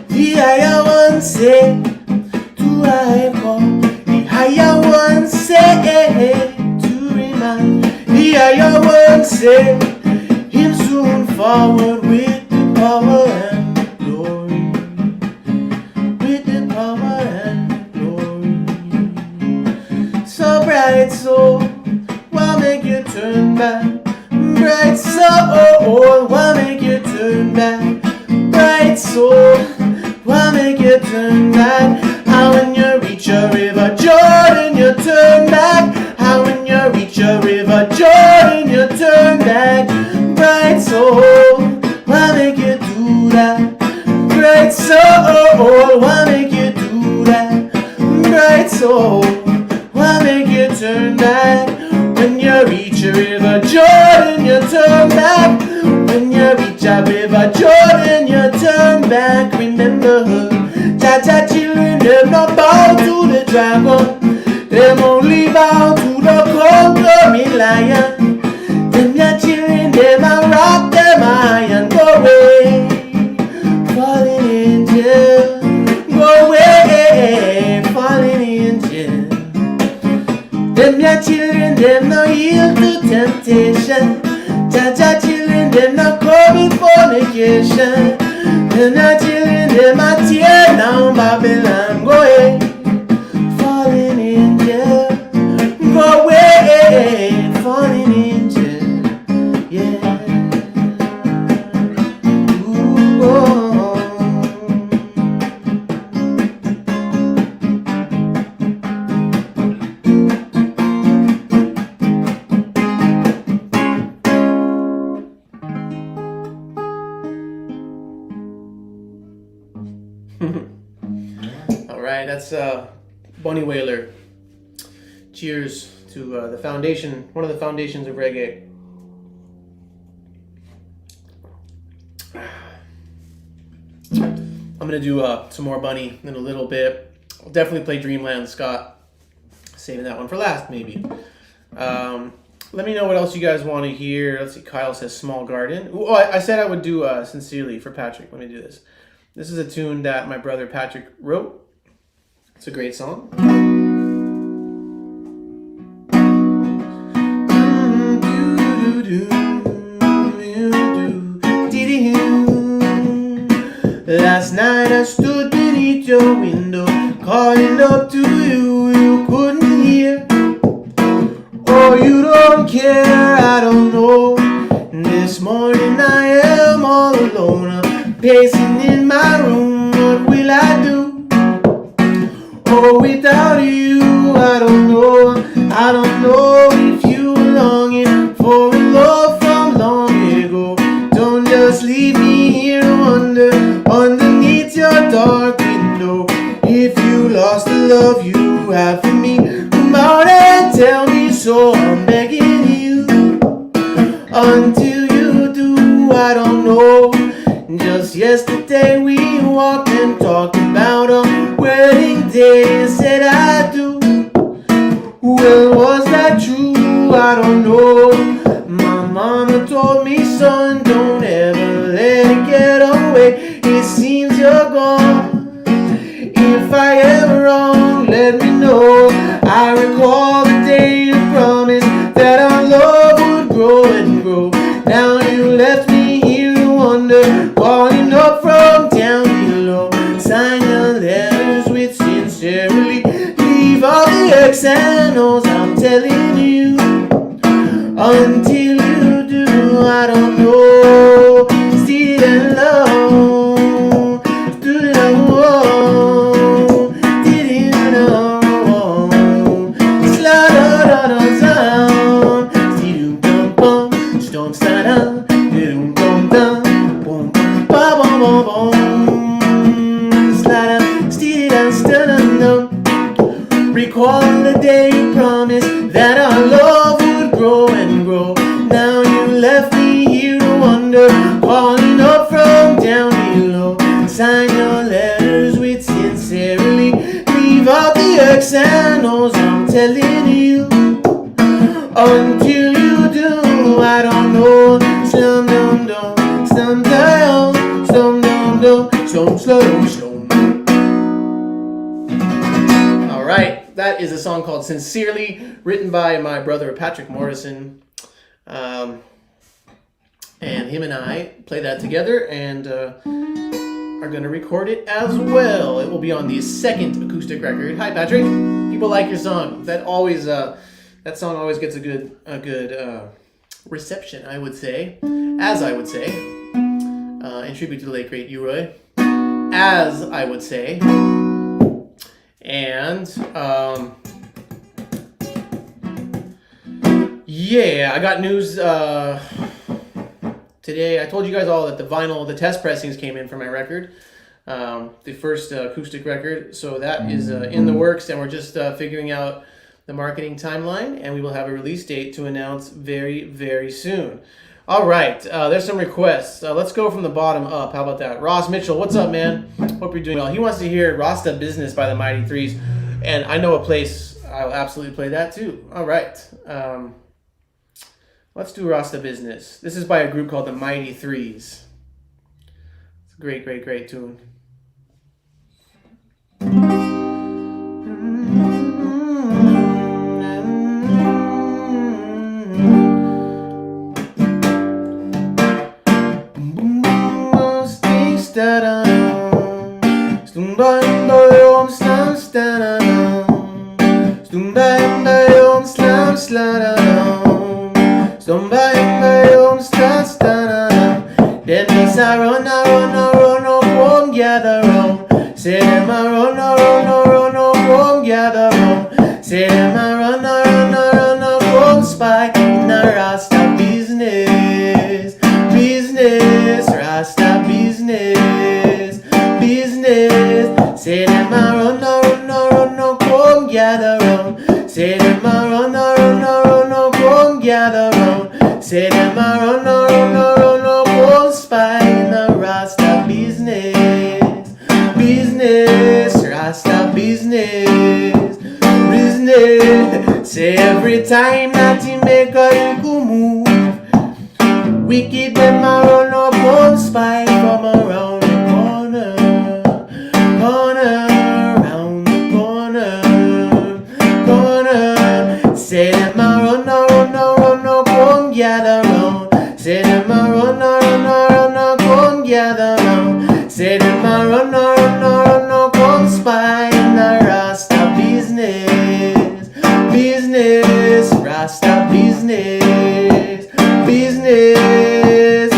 A: The higher one say to I come. The higher one say to remind. The higher one say him soon forward with the power and glory. With the power and glory. So bright soul, why make you turn back? Bright soul, why make you turn back? Bright soul, why make you turn back? How when you reach a river Jordan you turn back? How when you reach a river Jordan you turn back? Bright soul, why make you do that? Bright soul, why make you do that? Bright soul, why make you turn back? When you reach a river Jordan you turn back. When you reach a river Jordan you turn back. Remember her, Jaja children, them not bow to the dragon. Them only bow to the conquering lion. Them your children, them a rock, them iron. Go away, fallen angel. Go away, fallen angel. Them your children, them no yield to temptation. Jaja children, them not coming fornication. Them your children, them a tear down Babylon. Go away, fallen angel. Go away, fallen angel. Yeah. Ooh, oh. All right, that's Bunny Wailer. Cheers to the foundation, one of the foundations of reggae. I'm gonna do some more Bunny in a little bit. I'll definitely play Dreamland Scott. Saving that one for last, maybe. Let me know what else you guys want to hear. Let's see. Kyle says Small Garden. Oh, I said I would do Sincerely for Patrick. Let me do this. This is a tune that my brother Patrick wrote. It's a great song. Last night I stood beneath your window, calling up to you, you couldn't hear. Oh, you don't care, I don't know. This morning I am all alone, pacing in my room, what will I do? Oh, without you, I don't know if you were longing for a love from long ago. Don't just leave me here to wonder underneath your dark window. If you lost the love you have for me, come out and tell me so. I'm begging you. Until you do, I don't know. Just yesterday we walked and talked about a wedding day. Said I do. Well, was that true? I don't know. My mama told me, son, don't ever let it get away. It seems you're gone. If I am wrong, let me know. I recall the day you promised that our love would grow and grow. Now you left me here to wonder, calling up from down below. Sign your letters with sincerely. Leave all the X and O's, I'm telling you. Until you do, I don't know. Still alone. dum. Recall the day you promised that our love would grow and grow. Now you left me here to wonder, calling up from down below. Sign your letters with sincerely. Leave out the X and O's, I'm telling you. Until you do, I don't know. Slum dum dum, slum down, slum dum dum, slum slum slum. All right, that is a song called "Sincerely," written by my brother Patrick Morrison. And him and I play that together and are going to record it as well. It will be on the second acoustic record. Hi, Patrick. People like your song. That song always gets a good reception, I would say. As I would say. In tribute to the late, great U-Roy. As I would say. And yeah, I got news today. I told you guys all that the test pressings came in for my record, the first acoustic record. So that is in the works, and we're just figuring out the marketing timeline, and we will have a release date to announce very, very soon. All right, there's some requests. Let's go from the bottom up. How about that? Ross Mitchell, what's up, man? Hope you're doing well. He wants to hear Rasta Business by the Mighty Threes, and I know a place I'll absolutely play that too. All right. Let's do Rasta Business. This is by a group called the Mighty Threes. It's a great, great, great tune. Then miss a run, home, gather round. Say them a run, home, gather round. Say them a run, home, spy in a Rasta business. Business, Rasta business. Business. Say them a run, home, gather round. Say them a run, home, gather round. Say them a run, home, spy in a Rasta business. Business, Rasta business. Business. Say every time that he make a little move, wicked them a run up home, spy from around the corner. Round the corner. Say them a run up home, gather round. Say them a run home, gather round. Say them a run home, spy in a Rasta business. Business, Rasta business. Business.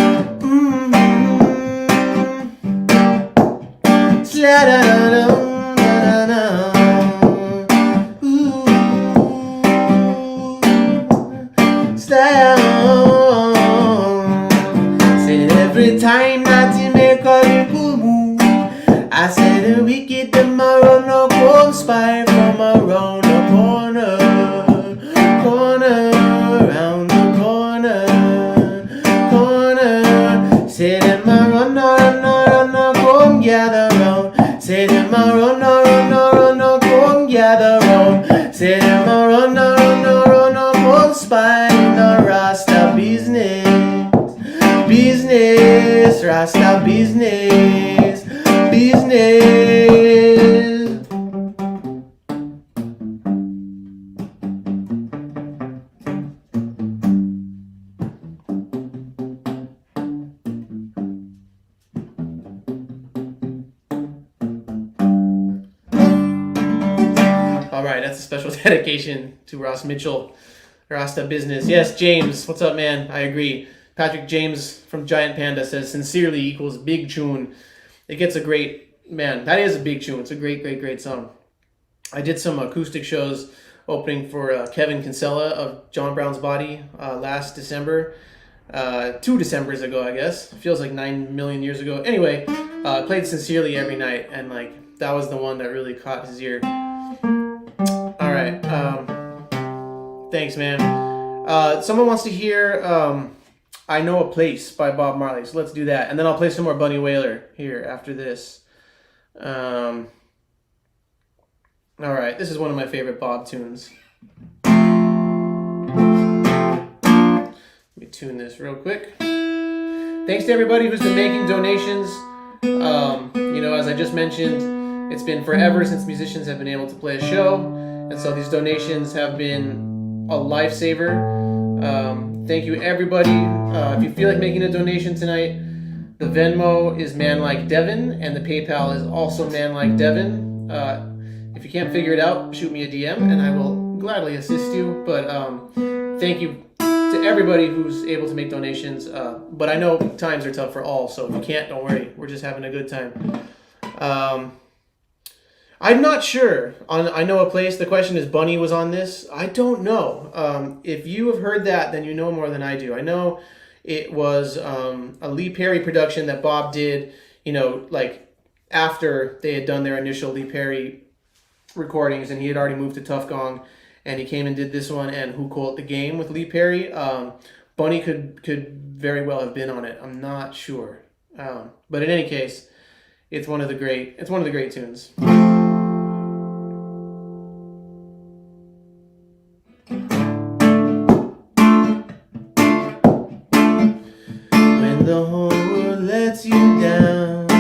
A: Every time that he make a little move, I say the wicked them a run up home, spy from around the corner. Round the corner. Say them a run up home, gather round. Say them a run up home, gather round. Say them a run up home, spy in the Rasta business. Business, Rasta business. Business. All right, that's a special dedication to Ross Mitchell, Rasta business. Yes, James, what's up, man? I agree. Patrick James from Giant Panda says, sincerely equals big tune. It gets a great, man, that is a big tune. It's a great, great, great song. I did some acoustic shows opening for Kevin Kinsella of John Brown's Body last December. 2 Decembers ago, I guess. Feels like 9 million years ago. Anyway, played sincerely every night, and like that was the one that really caught his ear. All right. Thanks, man. Someone wants to hear I Know a Place by Bob Marley, so let's do that. And then I'll play some more Bunny Wailer here after this. All right, this is one of my favorite Bob tunes. Let me tune this real quick. Thanks to everybody who's been making donations. You know, as I just mentioned, it's been forever since musicians have been able to play a show, and so these donations have been a lifesaver. Thank you, everybody. If you feel like making a donation tonight, the Venmo is Man-Like-Devin, and the PayPal is also Man-Like-Devin. If you can't figure it out, shoot me a DM, and I will gladly assist you. But thank you to everybody who's able to make donations. But I know times are tough for all, so if you can't, don't worry. We're just having a good time. I'm not sure. On I Know a Place, the question is Bunny was on this. I don't know. If you have heard that, then you know more than I do. I know it was a Lee Perry production that Bob did, you know, like after they had done their initial Lee Perry recordings, and he had already moved to Tough Gong, and he came and did this one and Who Called the Game with Lee Perry. Bunny could very well have been on it. I'm not sure. But in any case, it's one of the great tunes. When the whole world lets you down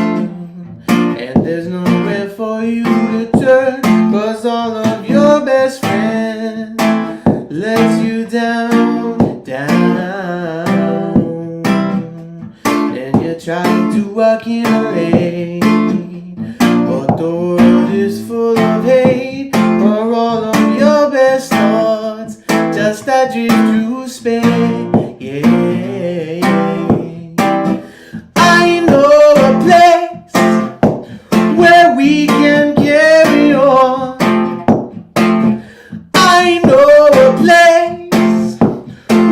A: and there's nowhere for you to turn, 'cause all of your best friends lets you down, and you're trying to accumulate, but the world is full of hate for all of your best thoughts, just a drift through space. Yeah, I know a place where we can carry on. I know a place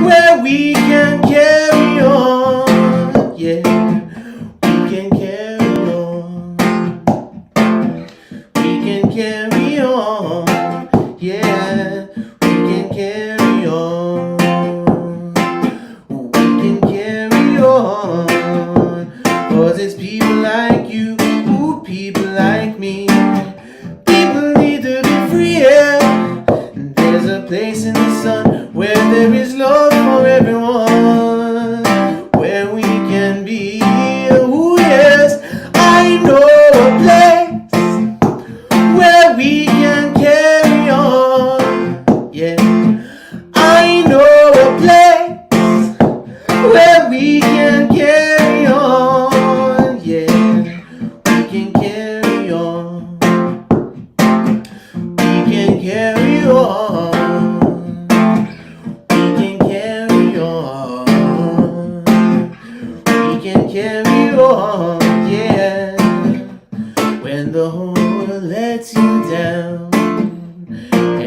A: where we can carry on. Yeah, we can carry on. We can carry on. Yeah, we can carry on. We can carry on. 'Cause it's people like you, ooh, people like me. People need to be free, yeah. There's a place in the sun where there is love for everyone, where we can be, ooh, yes. I know a place where we can carry on. Yeah, I know a place where we can carry on. Yeah, we can carry on. We can carry on. We can carry on. We can carry on. Yeah, when the whole world lets you down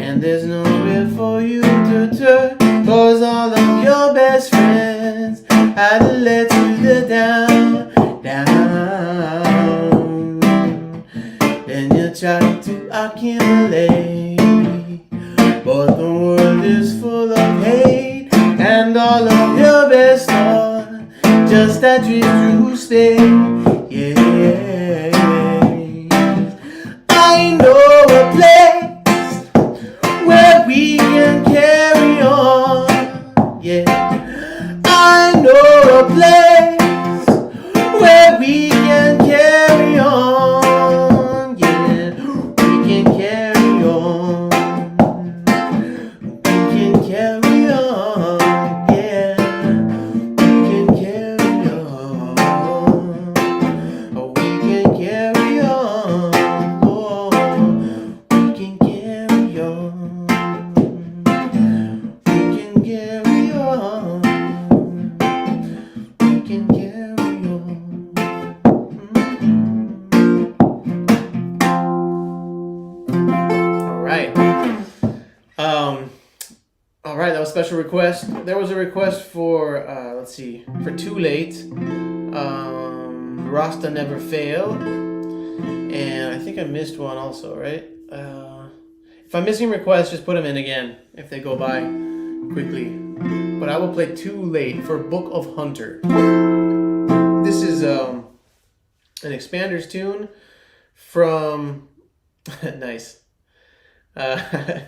A: and there's nowhere for you to turn, 'cause all of your best friends had to let you down. Then you try to accumulate, but the world is full of hate, and all of your best thoughts just a drift through space. Yeah, I know a place where we can carry on. Yeah, I know a place where we can carry on. Yeah, we can carry on. We can carry on. Yeah, we can carry on. Oh, we can carry on. Oh, we can carry on. We can carry on. We can carry on. All right, that was a special request. There was a request for, let's see, for Too Late, Rasta Never Fail, and I think I missed one also, right? If I'm missing requests, just put them in again if they go by quickly. But I will play Too Late for Book of Hunter. This is an Expanders tune from... nice. This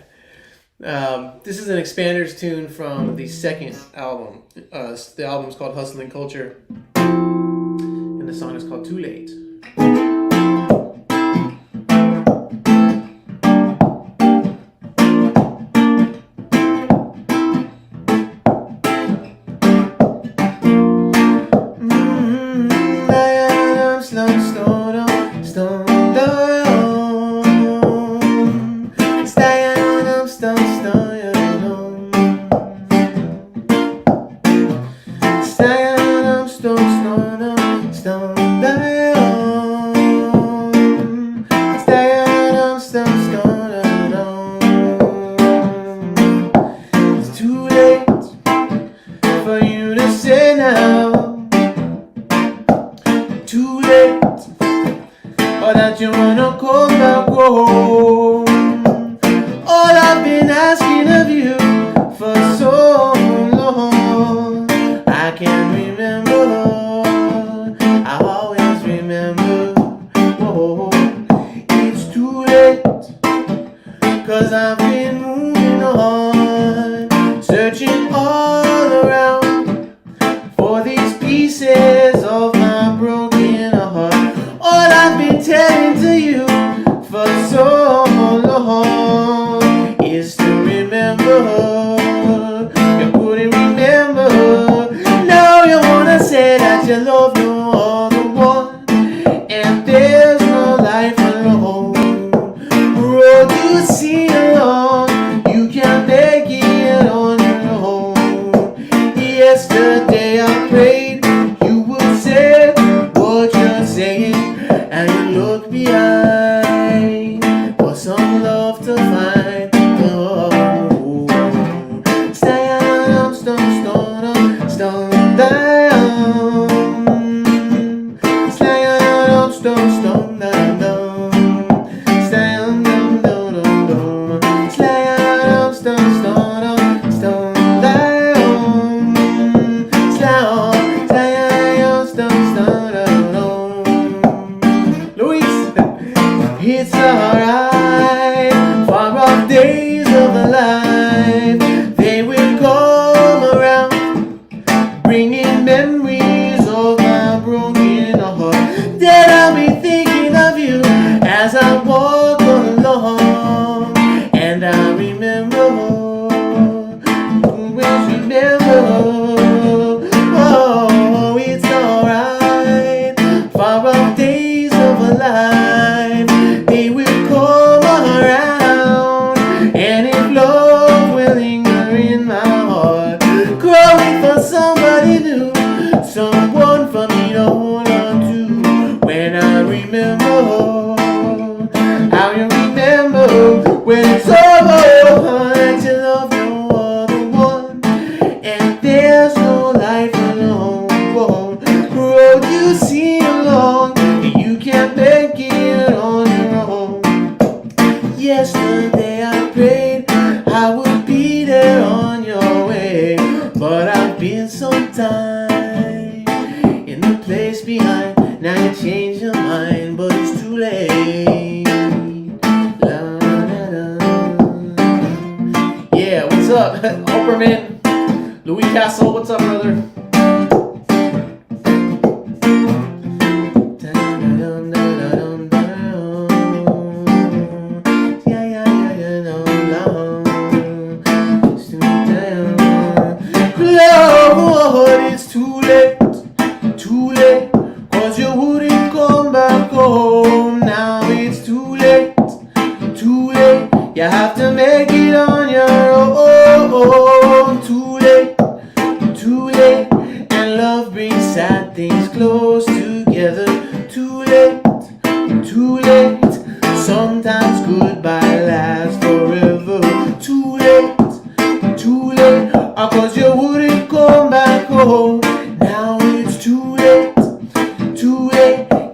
A: is an Expanders tune from the second album. The album's called Hustling Culture. And the song is called Too Late.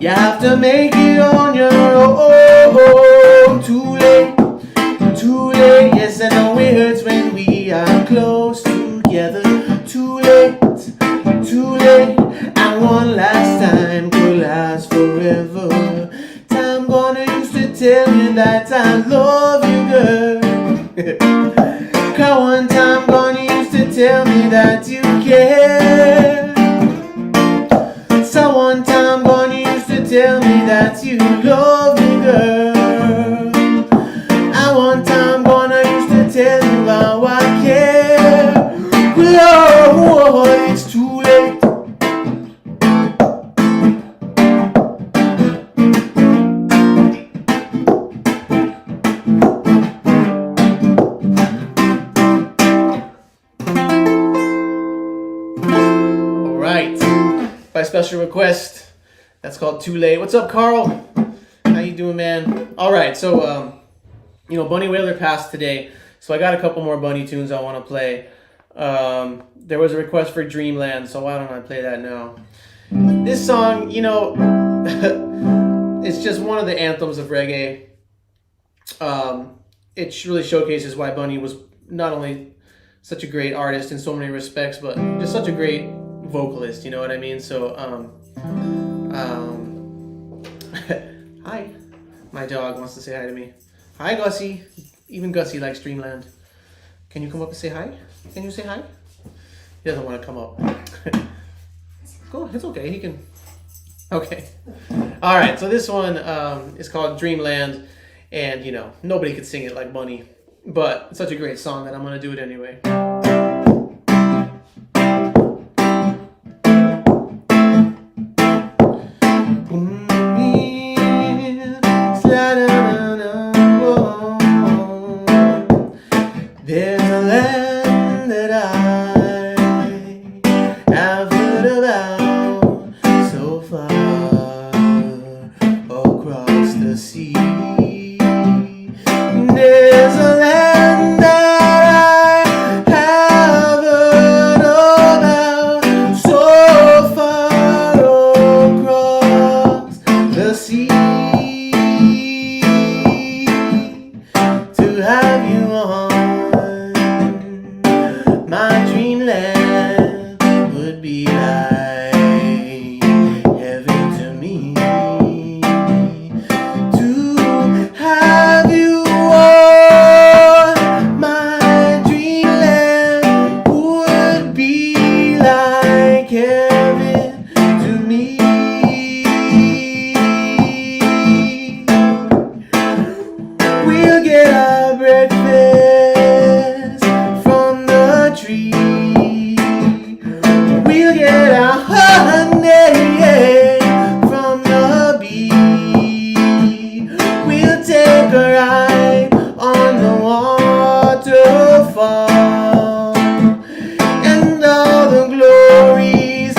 B: You have to make it on your own.
A: tell you that I love you, girl. 'Cause one time gone you used to tell me that you care. So one time gone you used to tell me that you love me, girl. And one time gone I used to tell you how I care. Well, it's too late. By special request, that's called Too Late. What's up, Carl? How you doing, man? All right, so Bunny Wailer passed today, so I got a couple more Bunny tunes I want to play. There was a request for Dreamland, so why don't I play that now? This song, it's just one of the anthems of reggae. It really showcases why Bunny was not only such a great artist in so many respects, but just such a great vocalist, you know what I mean? So, hi. My dog wants to say hi to me. Hi, Gussie. Even Gussie likes Dreamland. Can you come up and say hi? Can you say hi? He doesn't want to come up. Go, it's okay, he can. Okay. All right, so this one is called Dreamland, and, nobody could sing it like Bunny, but it's such a great song that I'm going to do it anyway. There's a land that I have heard about so far across the sea. There's a land that I have heard about so far across the sea. To have you on my dreamland would be like heaven to me. To have you on my dreamland would be like heaven to me. We'll get our breakfast from the tree. We'll get our honey from the bee. We'll take a ride on the waterfall, and all the glories,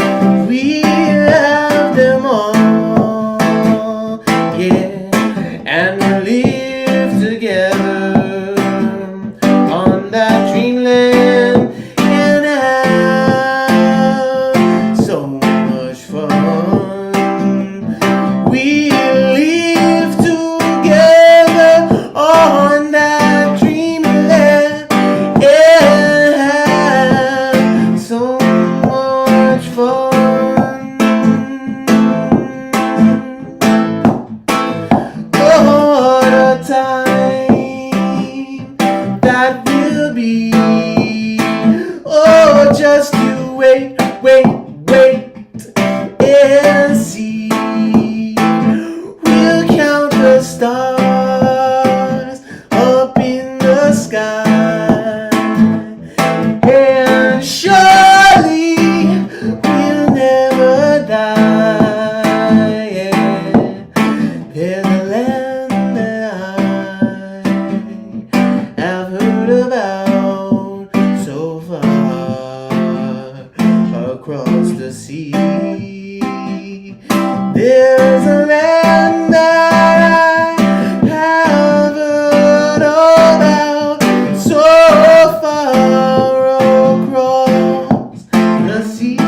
A: we'll have them all. Yeah, and we'll live together on that dreamland and have so much fun. We'll live together on that dreamland and have so much fun. Oh, what a time that will be. Oh, just you wait and see. We'll count the stars up in the sky, and surely we'll never die. Yeah. There's a land that I have heard about so far across the sea. There's a land that I have heard about so far across the sea.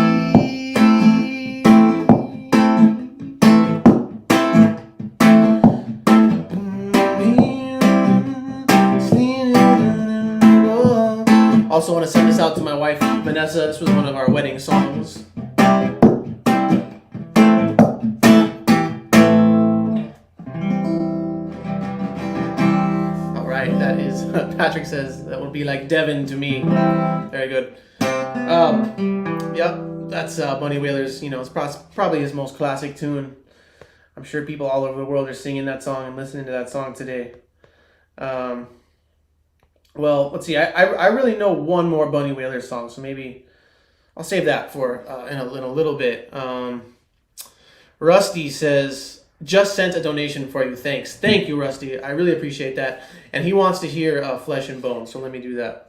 A: Also want to send this out to my wife, Vanessa. This was one of our wedding songs. right. That is, Patrick says, that would be like Devin to me. Very good. Yep, that's Bunny Wailer's, it's probably his most classic tune. I'm sure people all over the world are singing that song and listening to that song today. Well, let's see. I really know one more Bunny Wailer song, so maybe I'll save that for in a little bit. Rusty says, just sent a donation for you. Thanks. Thank you, Rusty. I really appreciate that. And he wants to hear Flesh and Bone, so let me do that.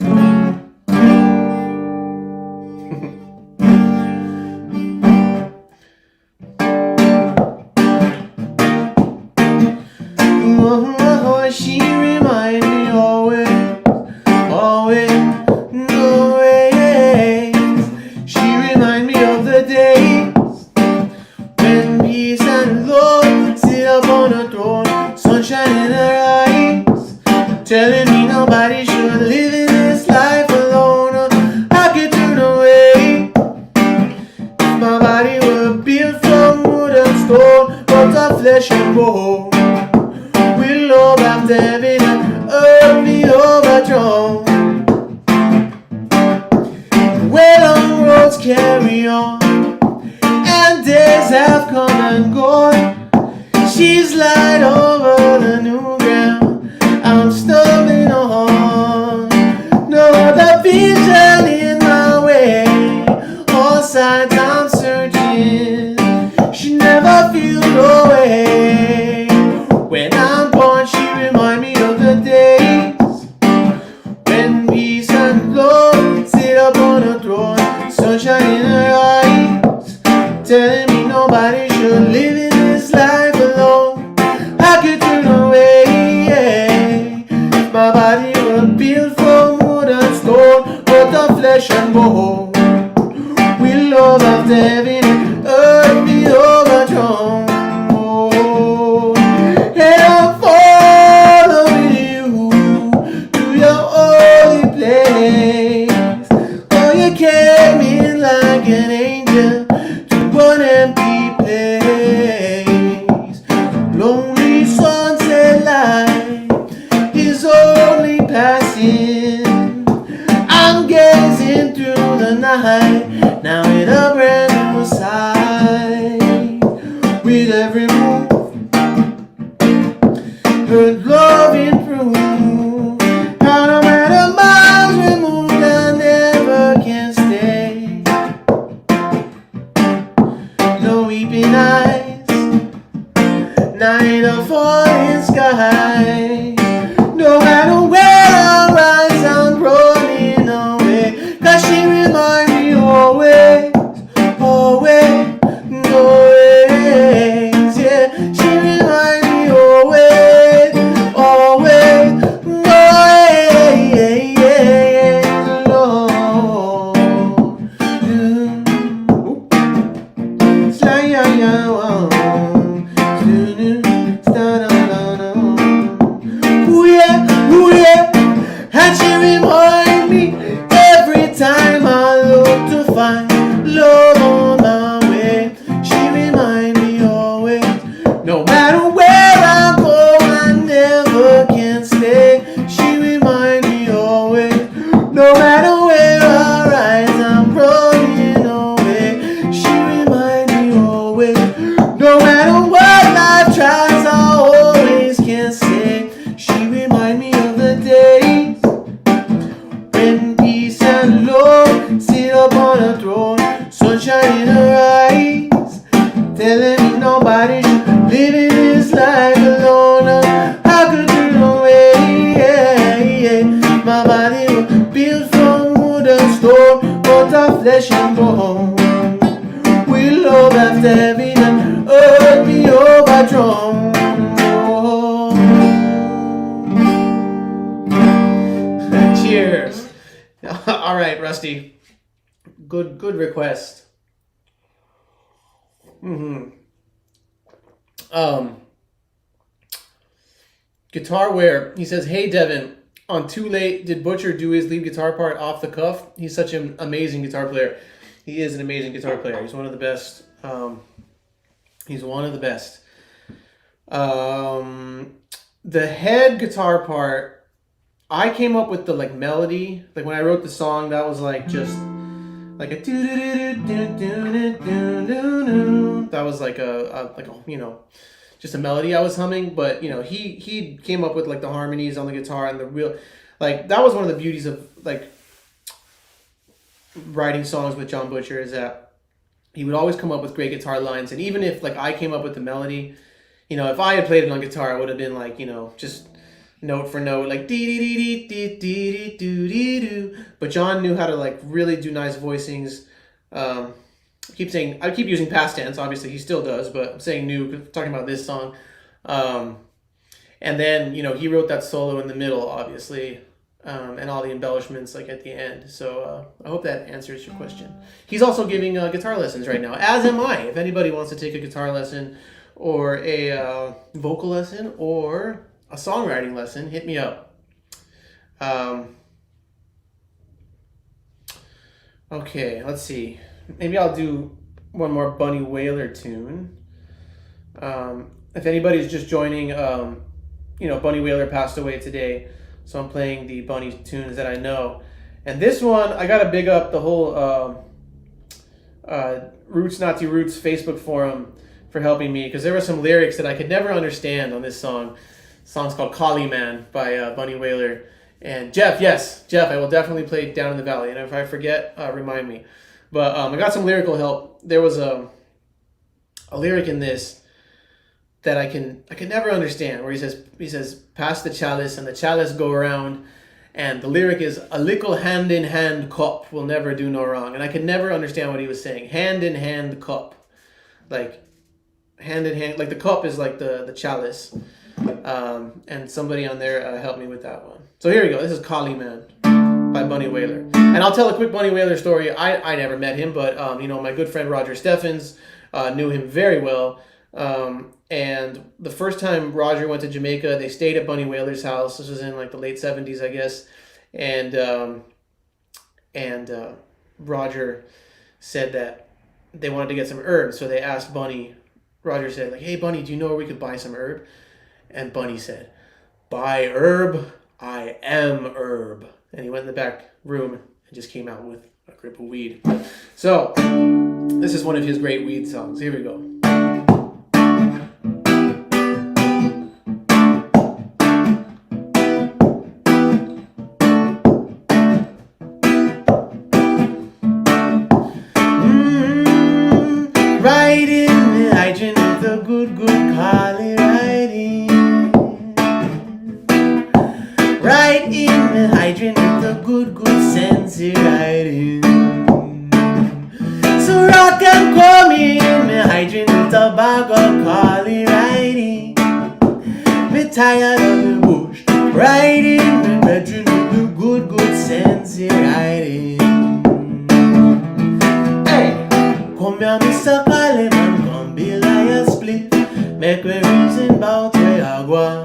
A: She remind me always. She remind me of the days when peace and love sit up on a throne, sunshine in her eyes, telling me nobody should live in this life alone. I could turn away if my body were built from wood and stone, but of flesh and bone. Will love after heaven and earth be overthrown. Well, long roads carry on, and days have come and gone. She's light over the new ground, I'm stumbling on. No other vision in my way, all sides I'm searching. She never feels no way. When I'm born, she remind me of the days when peace and love sit up on a throne, sunshine in her eyes, telling me nobody should live in this life alone. I could turn away if my body were built from wood and stone, but of flesh and bone. Will love after heaven and earth be overthrown. And I'm following you to your holy place. Oh, you came in like an angel to one empty place. Lonely sunset light is only passing. I'm gazing through the night, now in a brand new sight. With every move, her love improved. How no matter miles removed, I never can stay. No weeping eyes, night of falling sky. No matter where I rise, I'm running away. 'Cause she reminds me always, always, always, yeah. She reminds me always, always, always, Lord. It's like, ooh yeah, and she remind me every time I look to find love on my way. She remind me always, no matter where I go, I never can stay. She remind me always, no matter where I rise, I'm running away. She remind me always, no matter what life tries, I always can say. She remind me of the days when peace and love sit up on a throne, sunshine in her eyes, telling me nobody should live in this life alone. I could turn away, my body was built from wood and stone, but of flesh and bone. Will love after heaven and earth be overthrown. Cheers. All right, Rusty. Good request. Guitar Wear. He says, "Hey Devin, on Too Late, did Butcher do his lead guitar part off the cuff? He's such an amazing guitar player. He is an amazing guitar player. He's one of the best. He's one of the best. The head guitar part I came up with the like melody. Like when I wrote the song, that was like just like a that was like a just a melody I was humming. But he came up with like the harmonies on the guitar and the real like that was one of the beauties of like writing songs with John Butcher is that he would always come up with great guitar lines. And even if like I came up with the melody, if I had played it on guitar, I would have been like just note for note, like dee dee dee dee dee dee dee dee doo. But John knew how to like really do nice voicings. I keep using past tense. Obviously, he still does, but I'm saying new. Talking about this song, and then he wrote that solo in the middle, obviously, and all the embellishments like at the end. So I hope that answers your question. He's also giving guitar lessons right now, as am I. If anybody wants to take a guitar lesson, or a vocal lesson, or a songwriting lesson, hit me up. Okay, let's see. Maybe I'll do one more Bunny Wailer tune. If anybody's just joining, Bunny Wailer passed away today, so I'm playing the Bunny tunes that I know. And this one, I gotta big up the whole Roots Nazi Roots Facebook forum for helping me, because there were some lyrics that I could never understand on this song. The song's called Kali Man by Bunny Wailer. And Jeff, I will definitely play Down in the Valley. And if I forget, remind me. But I got some lyrical help. There was a lyric in this that I can never understand, where he says, pass the chalice and the chalice go around. And the lyric is, a little hand in hand cup will never do no wrong. And I could never understand what he was saying. Hand in hand cup. Like, hand in hand, like the cup is like the chalice. And somebody on there helped me with that one. So here we go. This is Kali Man by Bunny Wailer. And I'll tell a quick Bunny Wailer story. I never met him, but my good friend Roger Steffens knew him very well. And the first time Roger went to Jamaica, they stayed at Bunny Wailer's house. This was in like the late 70s, I guess. And Roger said that they wanted to get some herbs, so they asked Bunny. Roger said, like, hey, Bunny, do you know where we could buy some herb? And Bunny said, buy herb? I am herb. And he went in the back room and just came out with a grip of weed. So, this is one of his great weed songs. Here we go. Riding, hygiene with a good Kali riding. Right in the hydrant with a good sensei riding. So rock and call me in the hydrant with a bag of Kali riding. Me tired of the bush, riding the bedroom with a good sensei riding. Hey, come here, Mr. Kali man, come be like a split. Make me reason about where I go.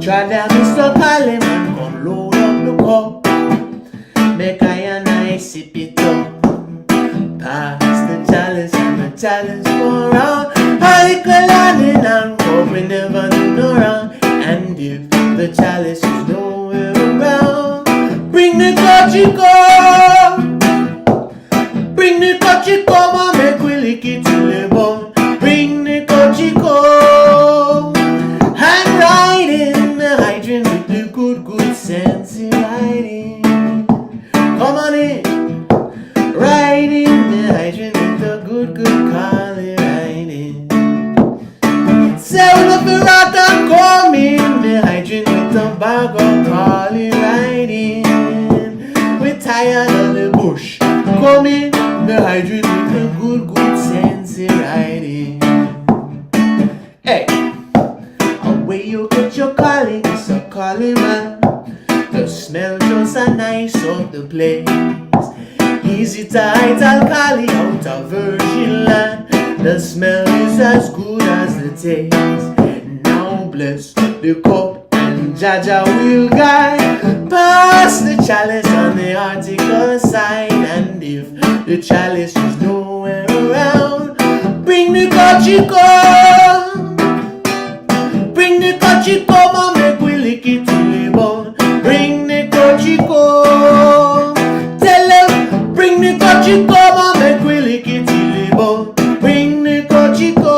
A: Try that Mr. Kali man, come load up the cup. Make I and I sip it up. Pass the chalice and the chalice go around. A little landing and cup, we never do no wrong. And if the chalice is nowhere around, bring the Kochiko. Bring the Kochiko, ma make we lick it till the bone. Bring the Kochiko. And ride in the hydrant with the good sensei riding. Come on in. Ride in the hydrant with the good Kali riding. Seven up the rock and come in the hydrant with the bag of Kali riding. We're tired of the bush. Come in the hydrant with the good sensei riding. Hey, away you get your Kali, it's a Kali man. The smell just a nice of the place. Easy tight alkali out of virgin land. The smell is as good as the taste. Now bless the cup and Jaja will guide. Pass the chalice on the article side. And if the chalice is nowhere around, bring the Kochiko. Bring the Kochiko, ma make we lick it till the bone. come on, make we lick it till the bone. Bring the Cochico,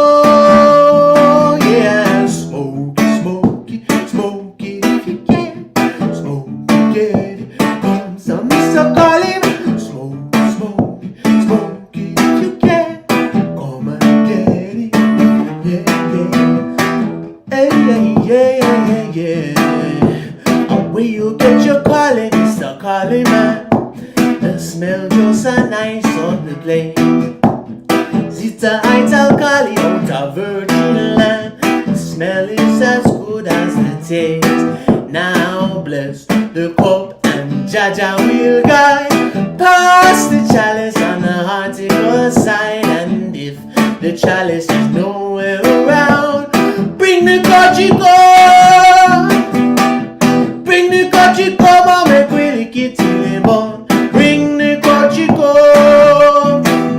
A: yeah. Smoke it, smoke it, smoke it if you can. Smoke it, get it. Come some Mr. Call him. Smoke it, smoke it, smoke it if you can. Come and get it, yeah, yeah. Hey, yeah. Where you get your calling, Mr. Calling man. The smell just a nice on the plate. It's a high alkali out of virgin land. The smell is as good as the taste. Now bless the cup and Jaja will guide. Pass the chalice on the article side. And if the chalice is nowhere around, bring the Cochico. Bring the Cochico, but make we lick it till the bone. Bring the Cochico.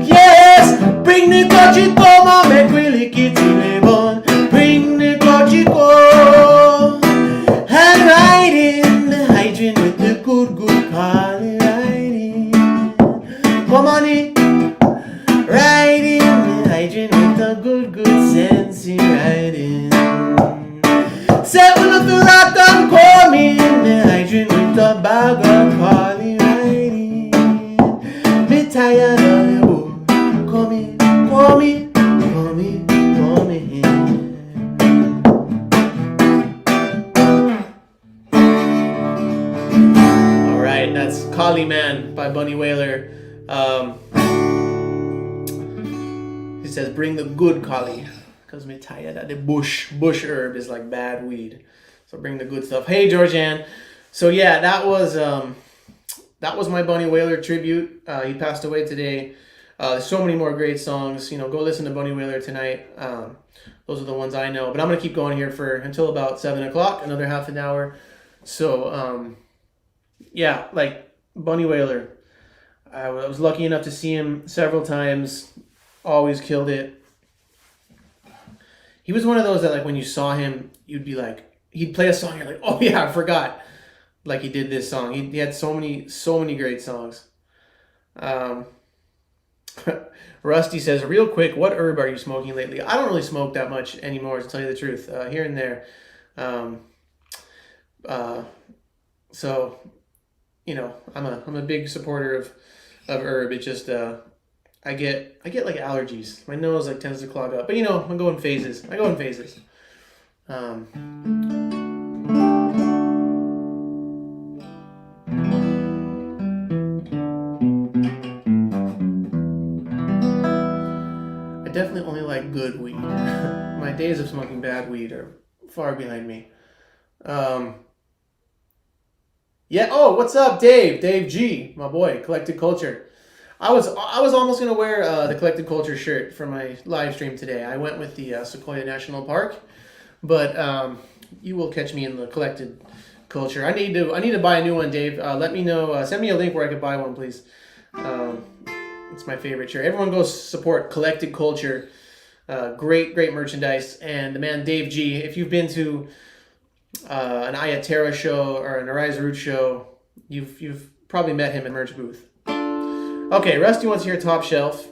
A: Yes, bring the Cochico, but make we lick it till the bone. Bring the Cochico. And ride in the hydrant with the good Carly riding. Come on in. Ride in the hydrant with the good sensey riding. Set one of the rock and come in the hydrant with the bag of Carly riding. Me tired of the boat. Come in, come in, come in, come in. Alright, that's Collie Man by Bunny Wailer. He says, bring the good collie. Because me tired of the bush herb is like bad weed. So bring the good stuff. Hey, Georgianne. So yeah, that was my Bunny Wailer tribute. He passed away today. There's so many more great songs. You know, go listen to Bunny Wailer tonight. Those are the ones I know. But I'm gonna keep going here until about 7 o'clock, another half an hour. So yeah, like Bunny Wailer. I was lucky enough to see him several times. Always killed it. He was one of those that, like, when you saw him, you'd be like, he'd play a song, you're like, oh yeah, I forgot. Like he did this song. He had so many great songs. Rusty says, real quick, what herb are you smoking lately? I don't really smoke that much anymore, to tell you the truth. Here and there. So, you know, I'm a big supporter of herb. It just I get like allergies. My nose like tends to clog up. But you know, I go in phases. I definitely only like good weed. My days of smoking bad weed are far behind me. Yeah, oh, what's up, Dave? Dave G, my boy, Collected Culture. I was almost gonna wear the Collected Culture shirt for my live stream today. I went with the Sequoia National Park, but you will catch me in the Collected Culture. I need to buy a new one, Dave. Let me know. Send me a link where I could buy one, please. It's my favorite shirt. Everyone go support Collected Culture. Great merchandise. And the man Dave G. If you've been to an Ayatera show or an Arise Root show, you've probably met him in merch booth. Okay, Rusty wants to hear Top Shelf.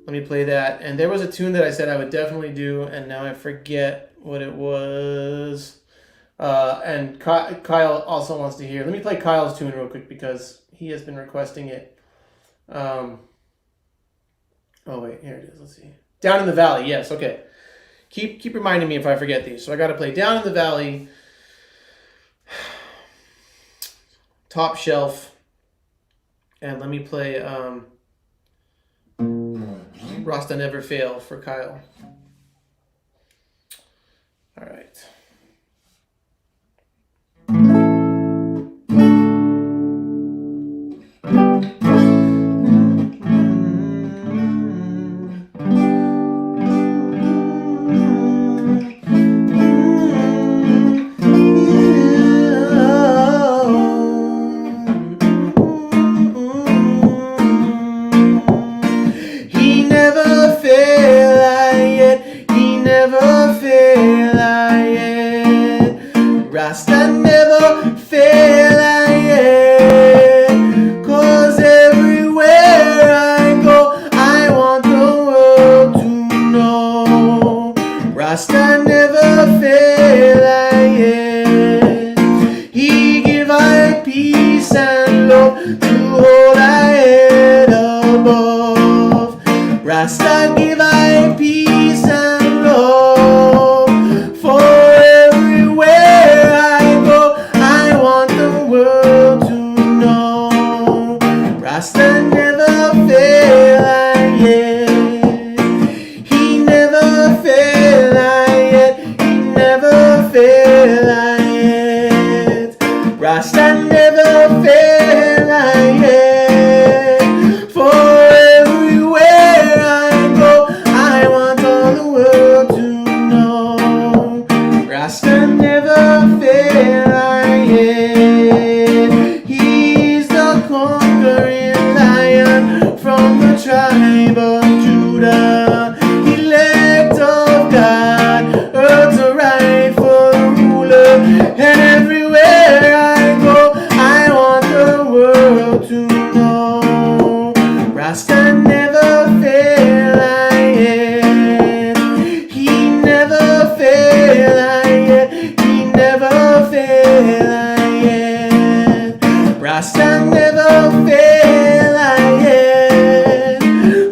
A: Let me play that. And there was a tune that I said I would definitely do, and now I forget what it was. And Kyle also wants to hear. Let me play Kyle's tune real quick because he has been requesting it. Oh wait, here it is. Let's see. Down in the Valley. Yes. Okay. Keep reminding me if I forget these. So I got to play Down in the Valley, Top Shelf. And let me play Rasta Never Fail for Kyle. All right. Rasta never fail, 'cause everywhere I Rasta never fail, yeah. For everywhere I go, I want all the world to know. Rasta never fail, yeah. He's the conquering lion from the tribe of Judah, elect of God, earth's rightful ruler, and everywhere I go, I want the world to know. Rasta never fail, yeah. He never fail, yeah. He never fail, yeah. Rasta never fail, yeah.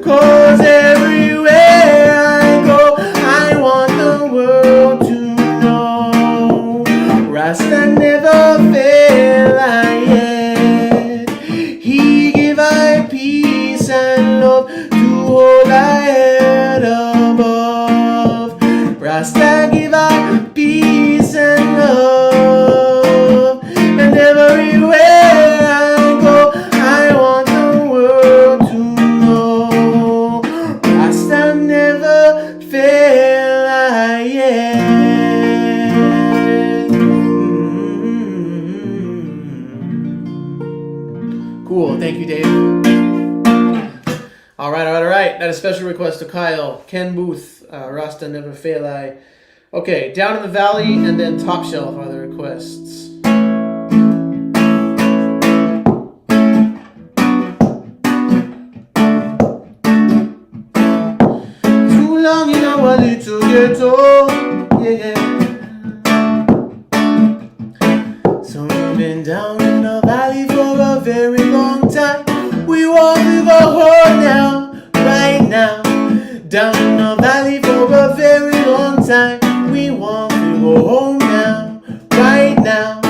A: 'Cause everywhere I go, I want the world to know. Rasta never fail, yeah. He give I peace and love to hold I head above. Rasta give I peace and love, and everywhere I go, I want the world to know. Rasta never fail, yeah. Cool, thank you, Dave. All right. That is special request to Kyle. Ken Booth, Rasta never fail, I. Okay, Down in the Valley and then Top Shelf are the requests. Too long in our little ghetto, yeah. So we've been down in the valley for a very long time. We won't leave a hole now, right now. Down in the valley for a very long time. We want to go home now, right now.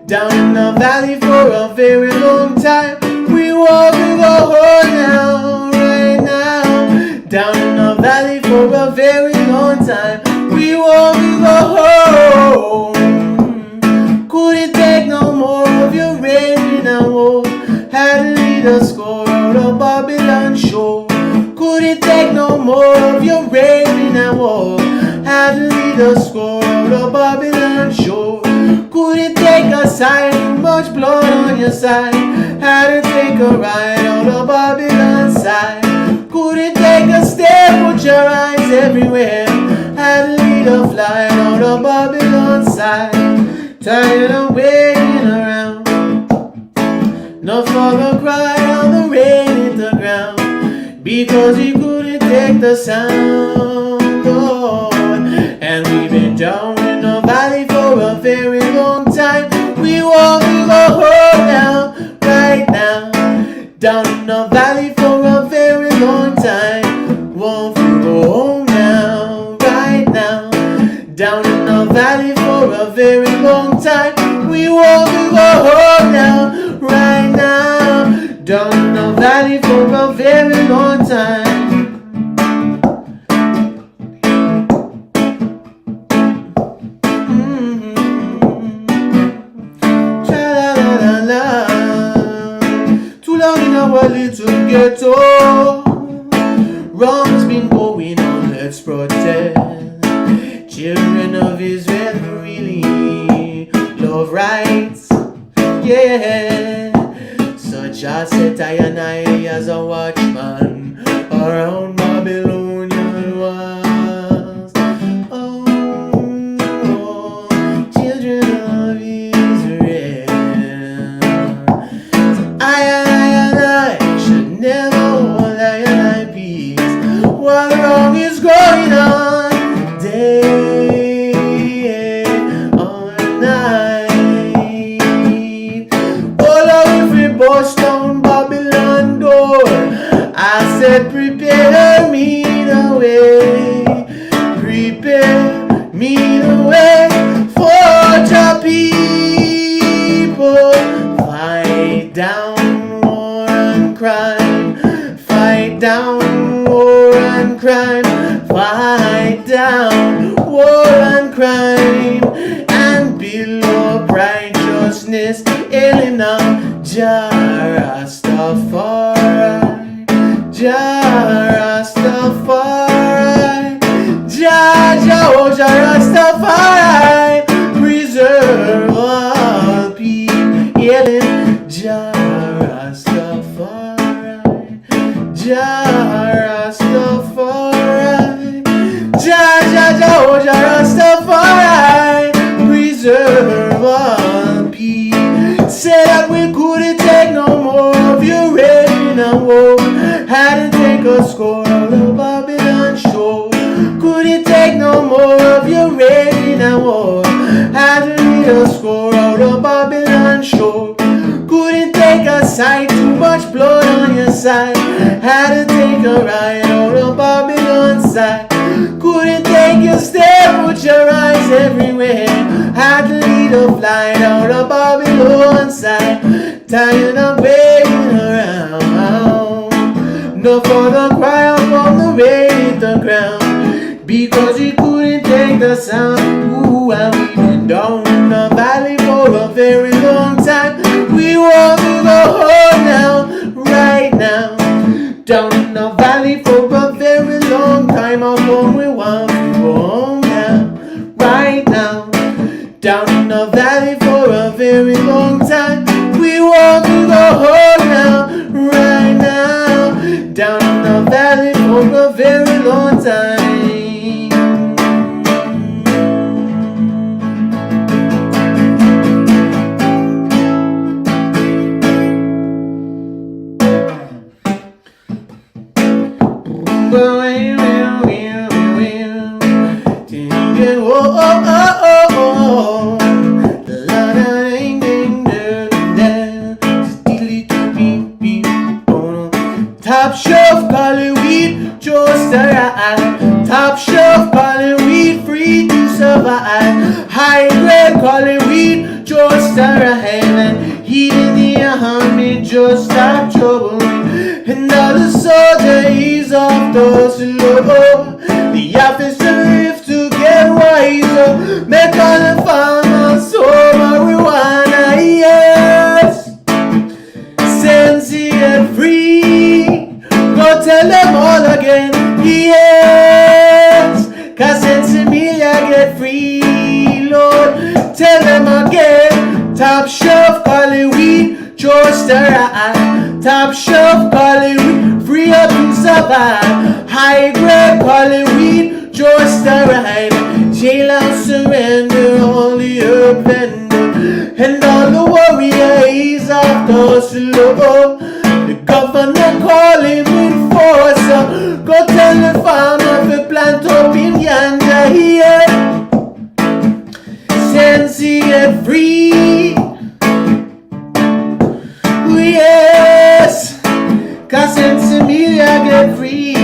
A: Down in the valley for a very long time. We want to go home now, right now. Down in the valley for a very long time. We want to go home. Couldn't take no more of your rain and woe. Had to lead a score out of Babylon shore. Couldn't take no more of your rain and woe. Had to lead a score out of Babylon shore. Couldn't take a side, much blood on your side. Had to take a ride out of Babylon side. Couldn't take a step, put your eyes everywhere. Had to lead a flight out of Babylon side. Tired of waiting around. No father cried on the rain hit the ground, because he couldn't take the sound, Lord. And we've been down in the valley for a very long time. We want to go home now, right now. Down in the valley for a very long time. Want to go home now, right now. Down in the valley for a very long time. We want to go home now, right now. Down in the valley for a very long time. Too long in our little ghetto. Wrong's been going on, let's protest. Children of Israel really love rights, yeah. Such as set I and I as a watchman around Babylonian walls. Oh, children of Israel. So I should never hold I and I peace while wrong is going on day or night. All of every bust down Babylon door. I said, prepare me the way. Prepare me the way for the people. Fight down war and crime. Fight down war and crime. Fight down war and crime. And build up righteousness righteousness, hailing now. Jah Rastafari, Jah Rastafari, Jah Rastafari, preserve all people, hailing Jah Rastafari, Jah Rastafari, Jah Rastafari, preserve all people. Say that we couldn't take no more of your rain and woe. Had to take a score out of Babylon shore. Couldn't take no more of your rain and woe. Had to read a score out of Babylon shore. Couldn't take a sight, too much blood on your side. Had to take a ride out of Babylon side. Couldn't take your stare, put your eyes everywhere. Had to lead a flight out of Babylon side. Tired of waiting around. No further cry out from the rain the ground. Because he couldn't take the sound. Ooh, and we've been down in the valley for a very long time. We want to go home now, right now. Down in the valley for a very long time. How come we want to go home now, right now? Down in the valley for a very long time. We want to go home now, right now. Down in the valley for a very long time. Top shelf, call it weed, just arrive. Top shelf, call it weed, free to survive. High grade, call it weed, just arrive. And heat in the army, just stop trouble. And all the soldier, he's off the slow. The officer lives to get wiser. Make all the farmers so marijuana, yes. Sensi and free. Go tell them all again, yes. Cause Sensimilia get free, Lord. Tell them again. Top shelf, call it weed, just arrive. Top shelf, call it weed, free up to survive. High grade, call it weed, just arrive. Jail and surrender, all the herb vendor. And all the warriors off the slow. The governor call him enforcer. Go tell the farmer to plant up in yonder here. Sensi get free. Oh yes, cause Sensimilia get free.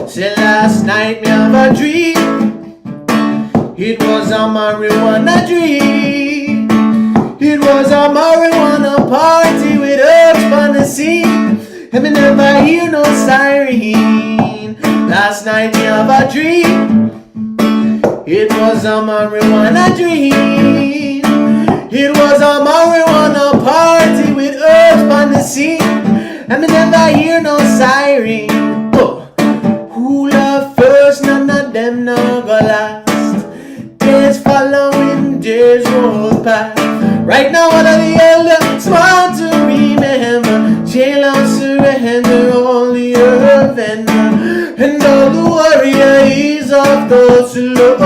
A: Say last night me have a dream. It was a marijuana dream. It was a marijuana party with herbs on the scene. And me never hear no siren. Last night me have a dream. It was a marijuana dream. It was a marijuana party with herbs on the scene. And me never hear no siren. Oh. Who love first, none of them no go last. Days following days roll past. Right now all of the elders want to remember. Jail and surrender, all the herb vendor. And all the warriors of the slow.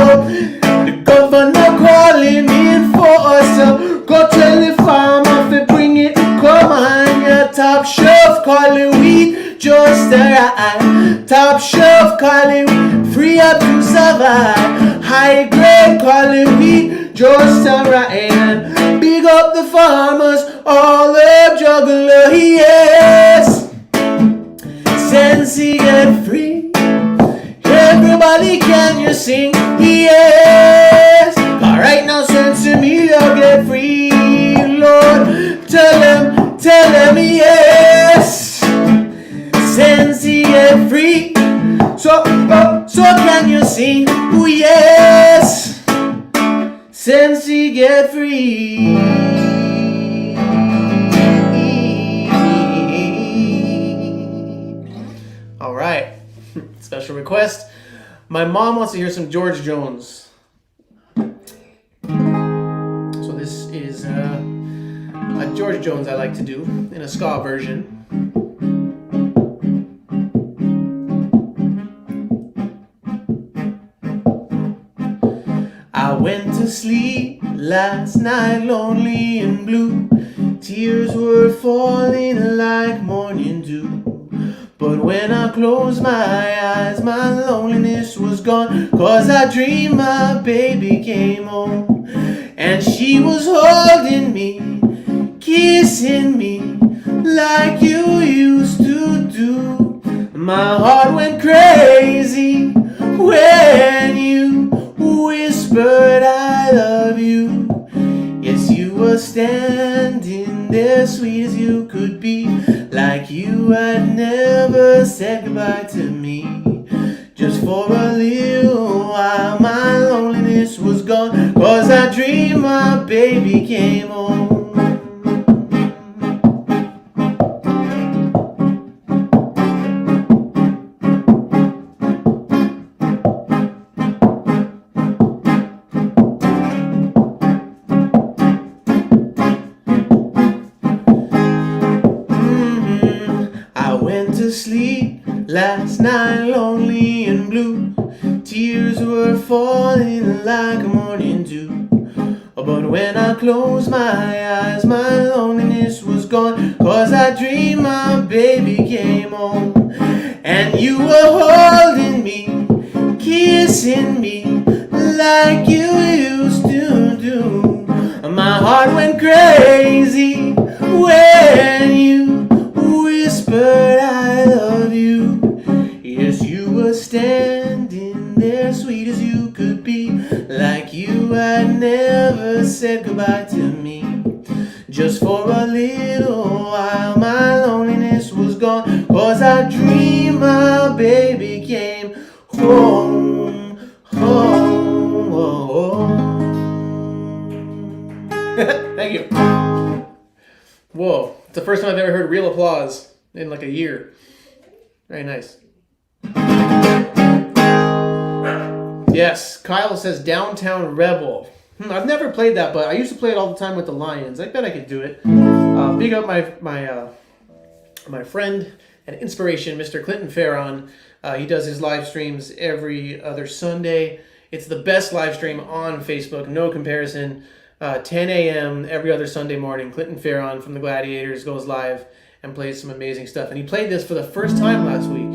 A: The governor call him in for us. Go tell the farmer to bring it. Come on, your top shelf, call it weed, just arrive. Top shelf, call it weed, free up to survive. High grade, call it weed, just arrive. Big up the farmers, all the juggler, yes. Sensi get free. Everybody can you sing, yes. Alright now Sensimilia get free, Lord. Tell them yes. Sensi get free. So can you sing, oh yes. since he get free. All right, special request. My mom wants to hear some George Jones. So this is a George Jones I like to do in a ska version. I went to sleep last night lonely and blue. Tears were falling like morning dew. But when I closed my eyes, my loneliness was gone. 'Cause I dreamed my baby came home, and she was holding me, kissing me like you used to do. My heart went crazy when you whispered I love you. Yes, you were standing there, sweet as you could be, like you had never said goodbye to me. Just for a little while my loneliness was gone, 'cause I dreamed my baby came home. Sleep last night lonely and blue. Tears were falling like morning dew. But when I closed my eyes, my loneliness was gone. 'Cause I dreamed my baby came home, and you were holding me, kissing me like you used to do. My heart went crazy when you whispered I love you. Yes, you were standing there, sweet as you could be, like you had never said goodbye to me. Just for a little while my loneliness was gone, 'cause I dreamed my baby came home, home, home. Thank you. Whoa, it's the first time I've ever heard real applause in like a year. Very nice. Yes, Kyle says Downtown Rebel. I've never played that, but I used to play it all the time with the Lions. I bet I could do it. Big up my friend and inspiration, Mr. Clinton Farron. He does his live streams every other Sunday. It's the best live stream on Facebook, no comparison. 10 a.m. every other Sunday morning. Clinton Farron from the Gladiators goes live and plays some amazing stuff. And he played this for the first time last week.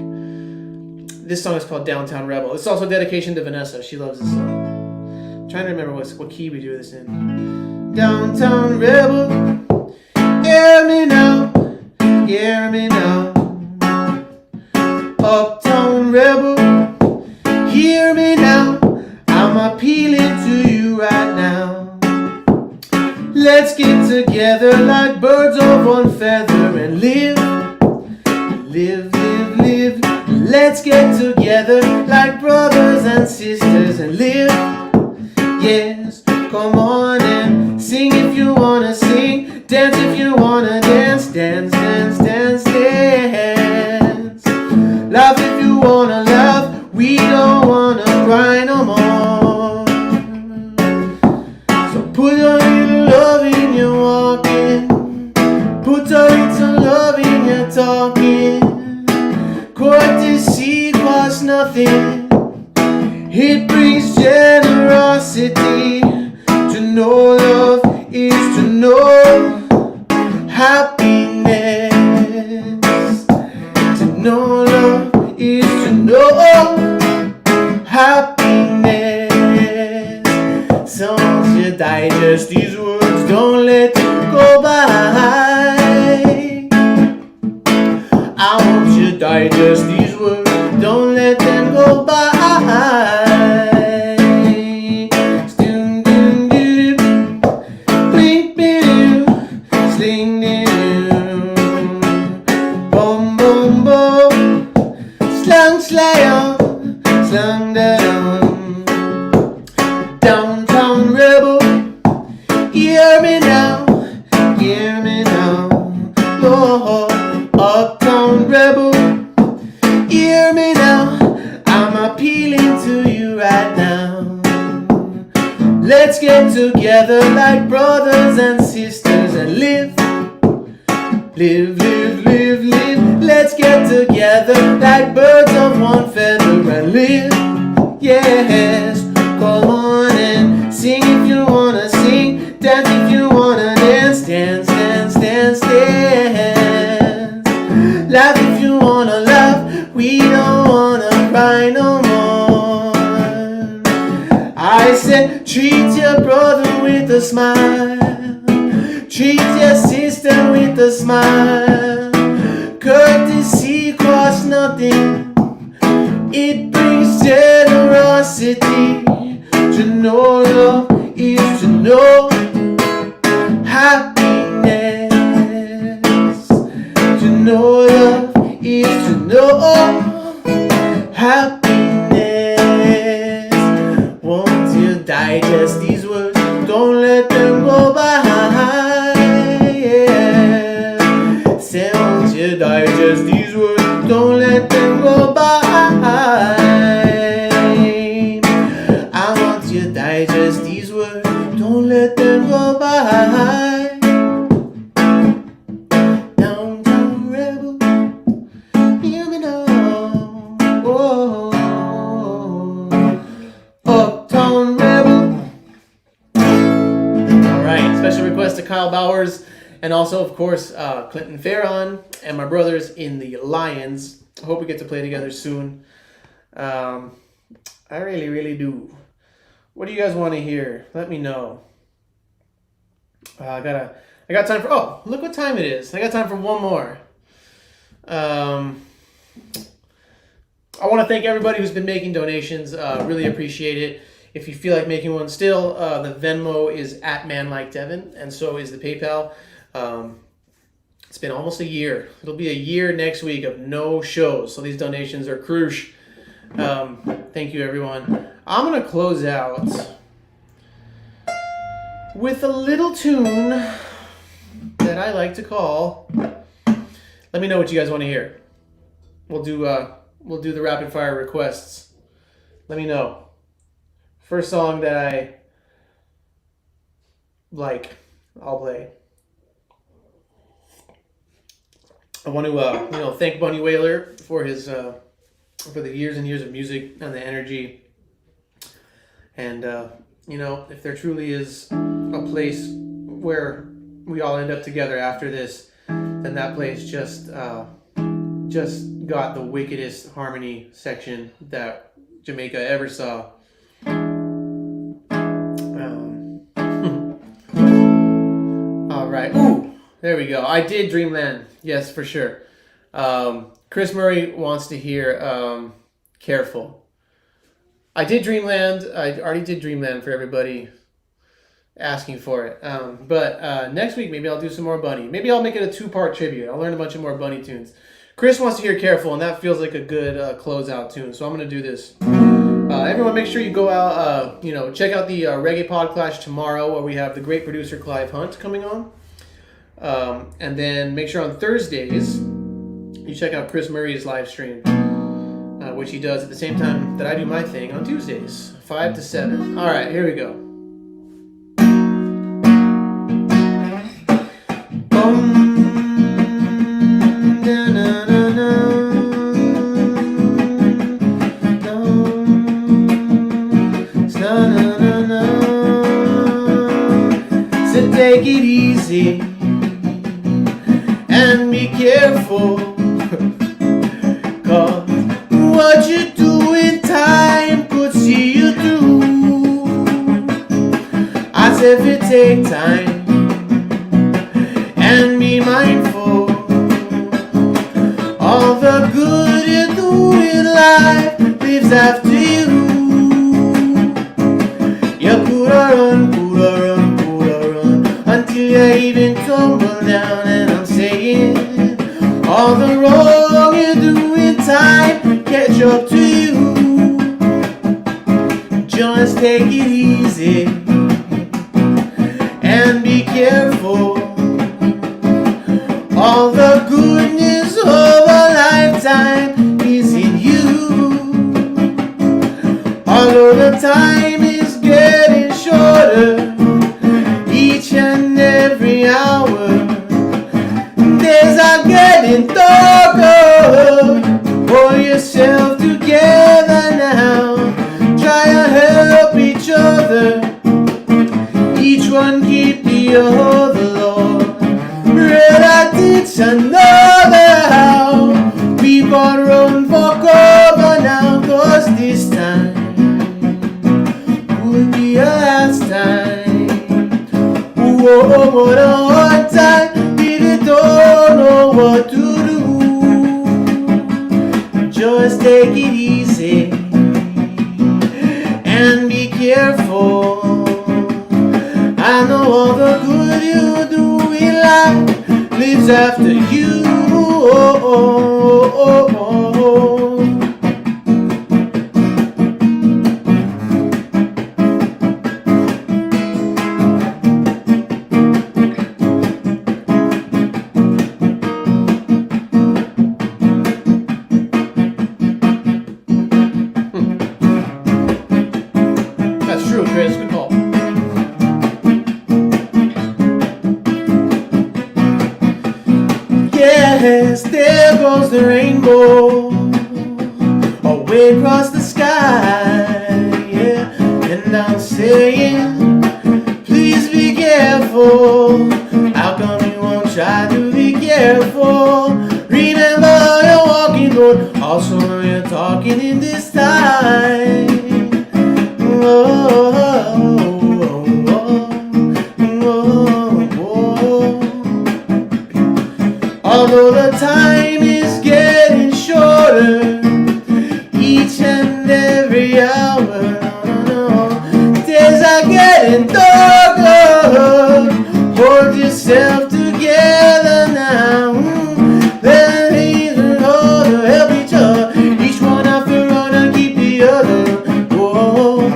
A: This song is called Downtown Rebel. It's also a dedication to Vanessa. She loves this song. I'm trying to remember what key we do this in. Downtown Rebel, hear me now, hear me now. Uptown Rebel, hear me now. I'm appealing to you right now. Let's get together like birds of one feather and live, live, live, live. Let's get together like brothers and sisters and live. Yes, come on and sing if you wanna sing, dance if you wanna dance, dance, dance, dance, dance. Laugh if you wanna laugh, we don't wanna cry no more. So put a little love in your walking, put a little love in your talking. Courtesy costs nothing, it brings generosity. To know love is to know happiness. To know love is to know happiness. So once you digest these words, don't let them go by. I want you to digest these words, don't let them go by. Boom, boom, boom. Slang, slam, slam down. Downtown Rebel, get together like brothers and sisters and live. Live, live, live, live. Let's get together like birds of one feather and live. Yes, come on and sing if you wanna sing, dance if you wanna dance, dance, dance, dance, dance. Laugh if you wanna laugh, we don't wanna cry no more. I said treat your brother with a smile, treat your sister with a smile. Courtesy costs nothing, it brings generosity. To know love is to know happiness. To know love is to know happiness. Won't you digest these words? Don't let them go by. Yeah. Say, won't you digest these words? Don't let them go by. Digest these words, don't let them go by. Downtown rebel, hear me now. Oh, uptown rebel. Alright, special request to Kyle Bowers, and also, of course, Clinton Farron and my brothers in the Lions. I hope we get to play together soon. I really, really do. What do you guys want to hear? Let me know. I got time for, oh, look what time it is. I got time for one more. I want to thank everybody who's been making donations. Really appreciate it. If you feel like making one still, the Venmo is at Man-Like-Devin, and so is the PayPal. It's been almost a year. It'll be a year next week of no shows, so these donations are crucial. Thank you, everyone. I'm going to close out with a little tune that I like to call, let me know what you guys want to hear. We'll do the rapid fire requests. Let me know. First song that I like, I'll play. I want to thank Bunny Wailer for his for the years and years of music and the energy. And, if there truly is a place where we all end up together after this, then that place just got the wickedest harmony section that Jamaica ever saw. All right. Ooh, there we go. I did Dreamland. Yes, for sure. Chris Murray wants to hear Careful. I did Dreamland. I already did Dreamland for everybody asking for it. But next week, maybe I'll do some more Bunny. Maybe I'll make it a 2-part tribute. I'll learn a bunch of more Bunny tunes. Chris wants to hear Careful, and that feels like a good closeout tune. So I'm going to do this. Everyone, make sure you go out, check out the Reggae Podclash tomorrow, where we have the great producer Clive Hunt coming on. And then make sure on Thursdays, you check out Chris Murray's live stream. Which he does at the same time that I do my thing on Tuesdays, 5 to 7. All right, here we go. So take it easy and be careful. What you do in time could see you through. As if it take time and be mindful. All the good you do in life lives after you. You coulda run until you even tumble down. And I'm saying all the wrong you do in time catch up to you. Just take it easy and be careful. All the goodness of a lifetime is in you. Although the time is getting shorter, shorter each and every hour. Days are getting darker. Pull yourself together now. Try to help each other. Each one keep the other, Lord. Brother teach another how. We got run for cover now, 'cause this time will be our last time. Whoa, what a hard time. We don't know what to do. Just take it easy and be careful. I know all the good you do in life lives after you. Oh, oh, oh, oh. That's true, Chris. Good call. Yes, there goes the rainbow away across the sky. Yeah, and I'm saying, please be careful. How come you won't try to be careful? Remember you're walking road, also you're talking in this time. Oh, although the time is getting shorter each and every hour, days are getting darker. Hold yourself together now. Let each other help each other. Each one have to run and keep the other. Whoa,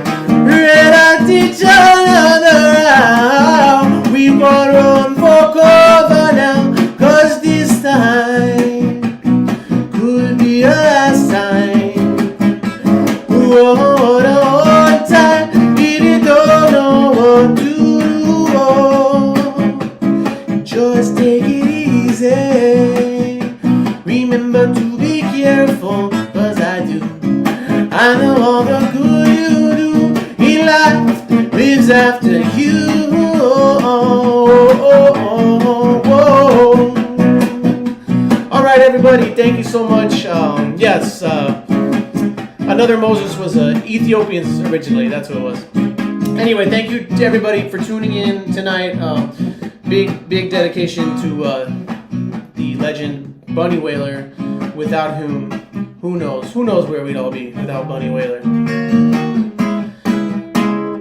A: let teach another how. We got run for cover now, 'cause this time could be our last time. What a hard time, we don't know what to do. Just take it easy. Remember to be careful, 'cause I do. I know all the good you do in life lives after you. Oh, oh, oh, oh. All right, everybody, thank you so much. Yes, Another Moses was Ethiopian originally. That's what it was. Anyway, thank you to everybody for tuning in tonight. Big dedication to the legend Bunny Wailer, without whom, who knows where we'd all be without Bunny Wailer.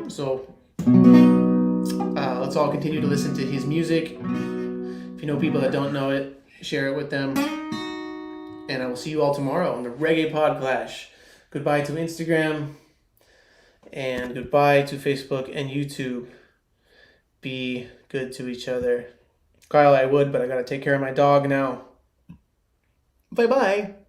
A: So let's all continue to listen to his music. If you know people that don't know it, share it with them. And I will see you all tomorrow on the Reggae Pod Clash. Goodbye to Instagram, and goodbye to Facebook and YouTube. Be good to each other. Kyle, I would, but I gotta take care of my dog now. Bye-bye.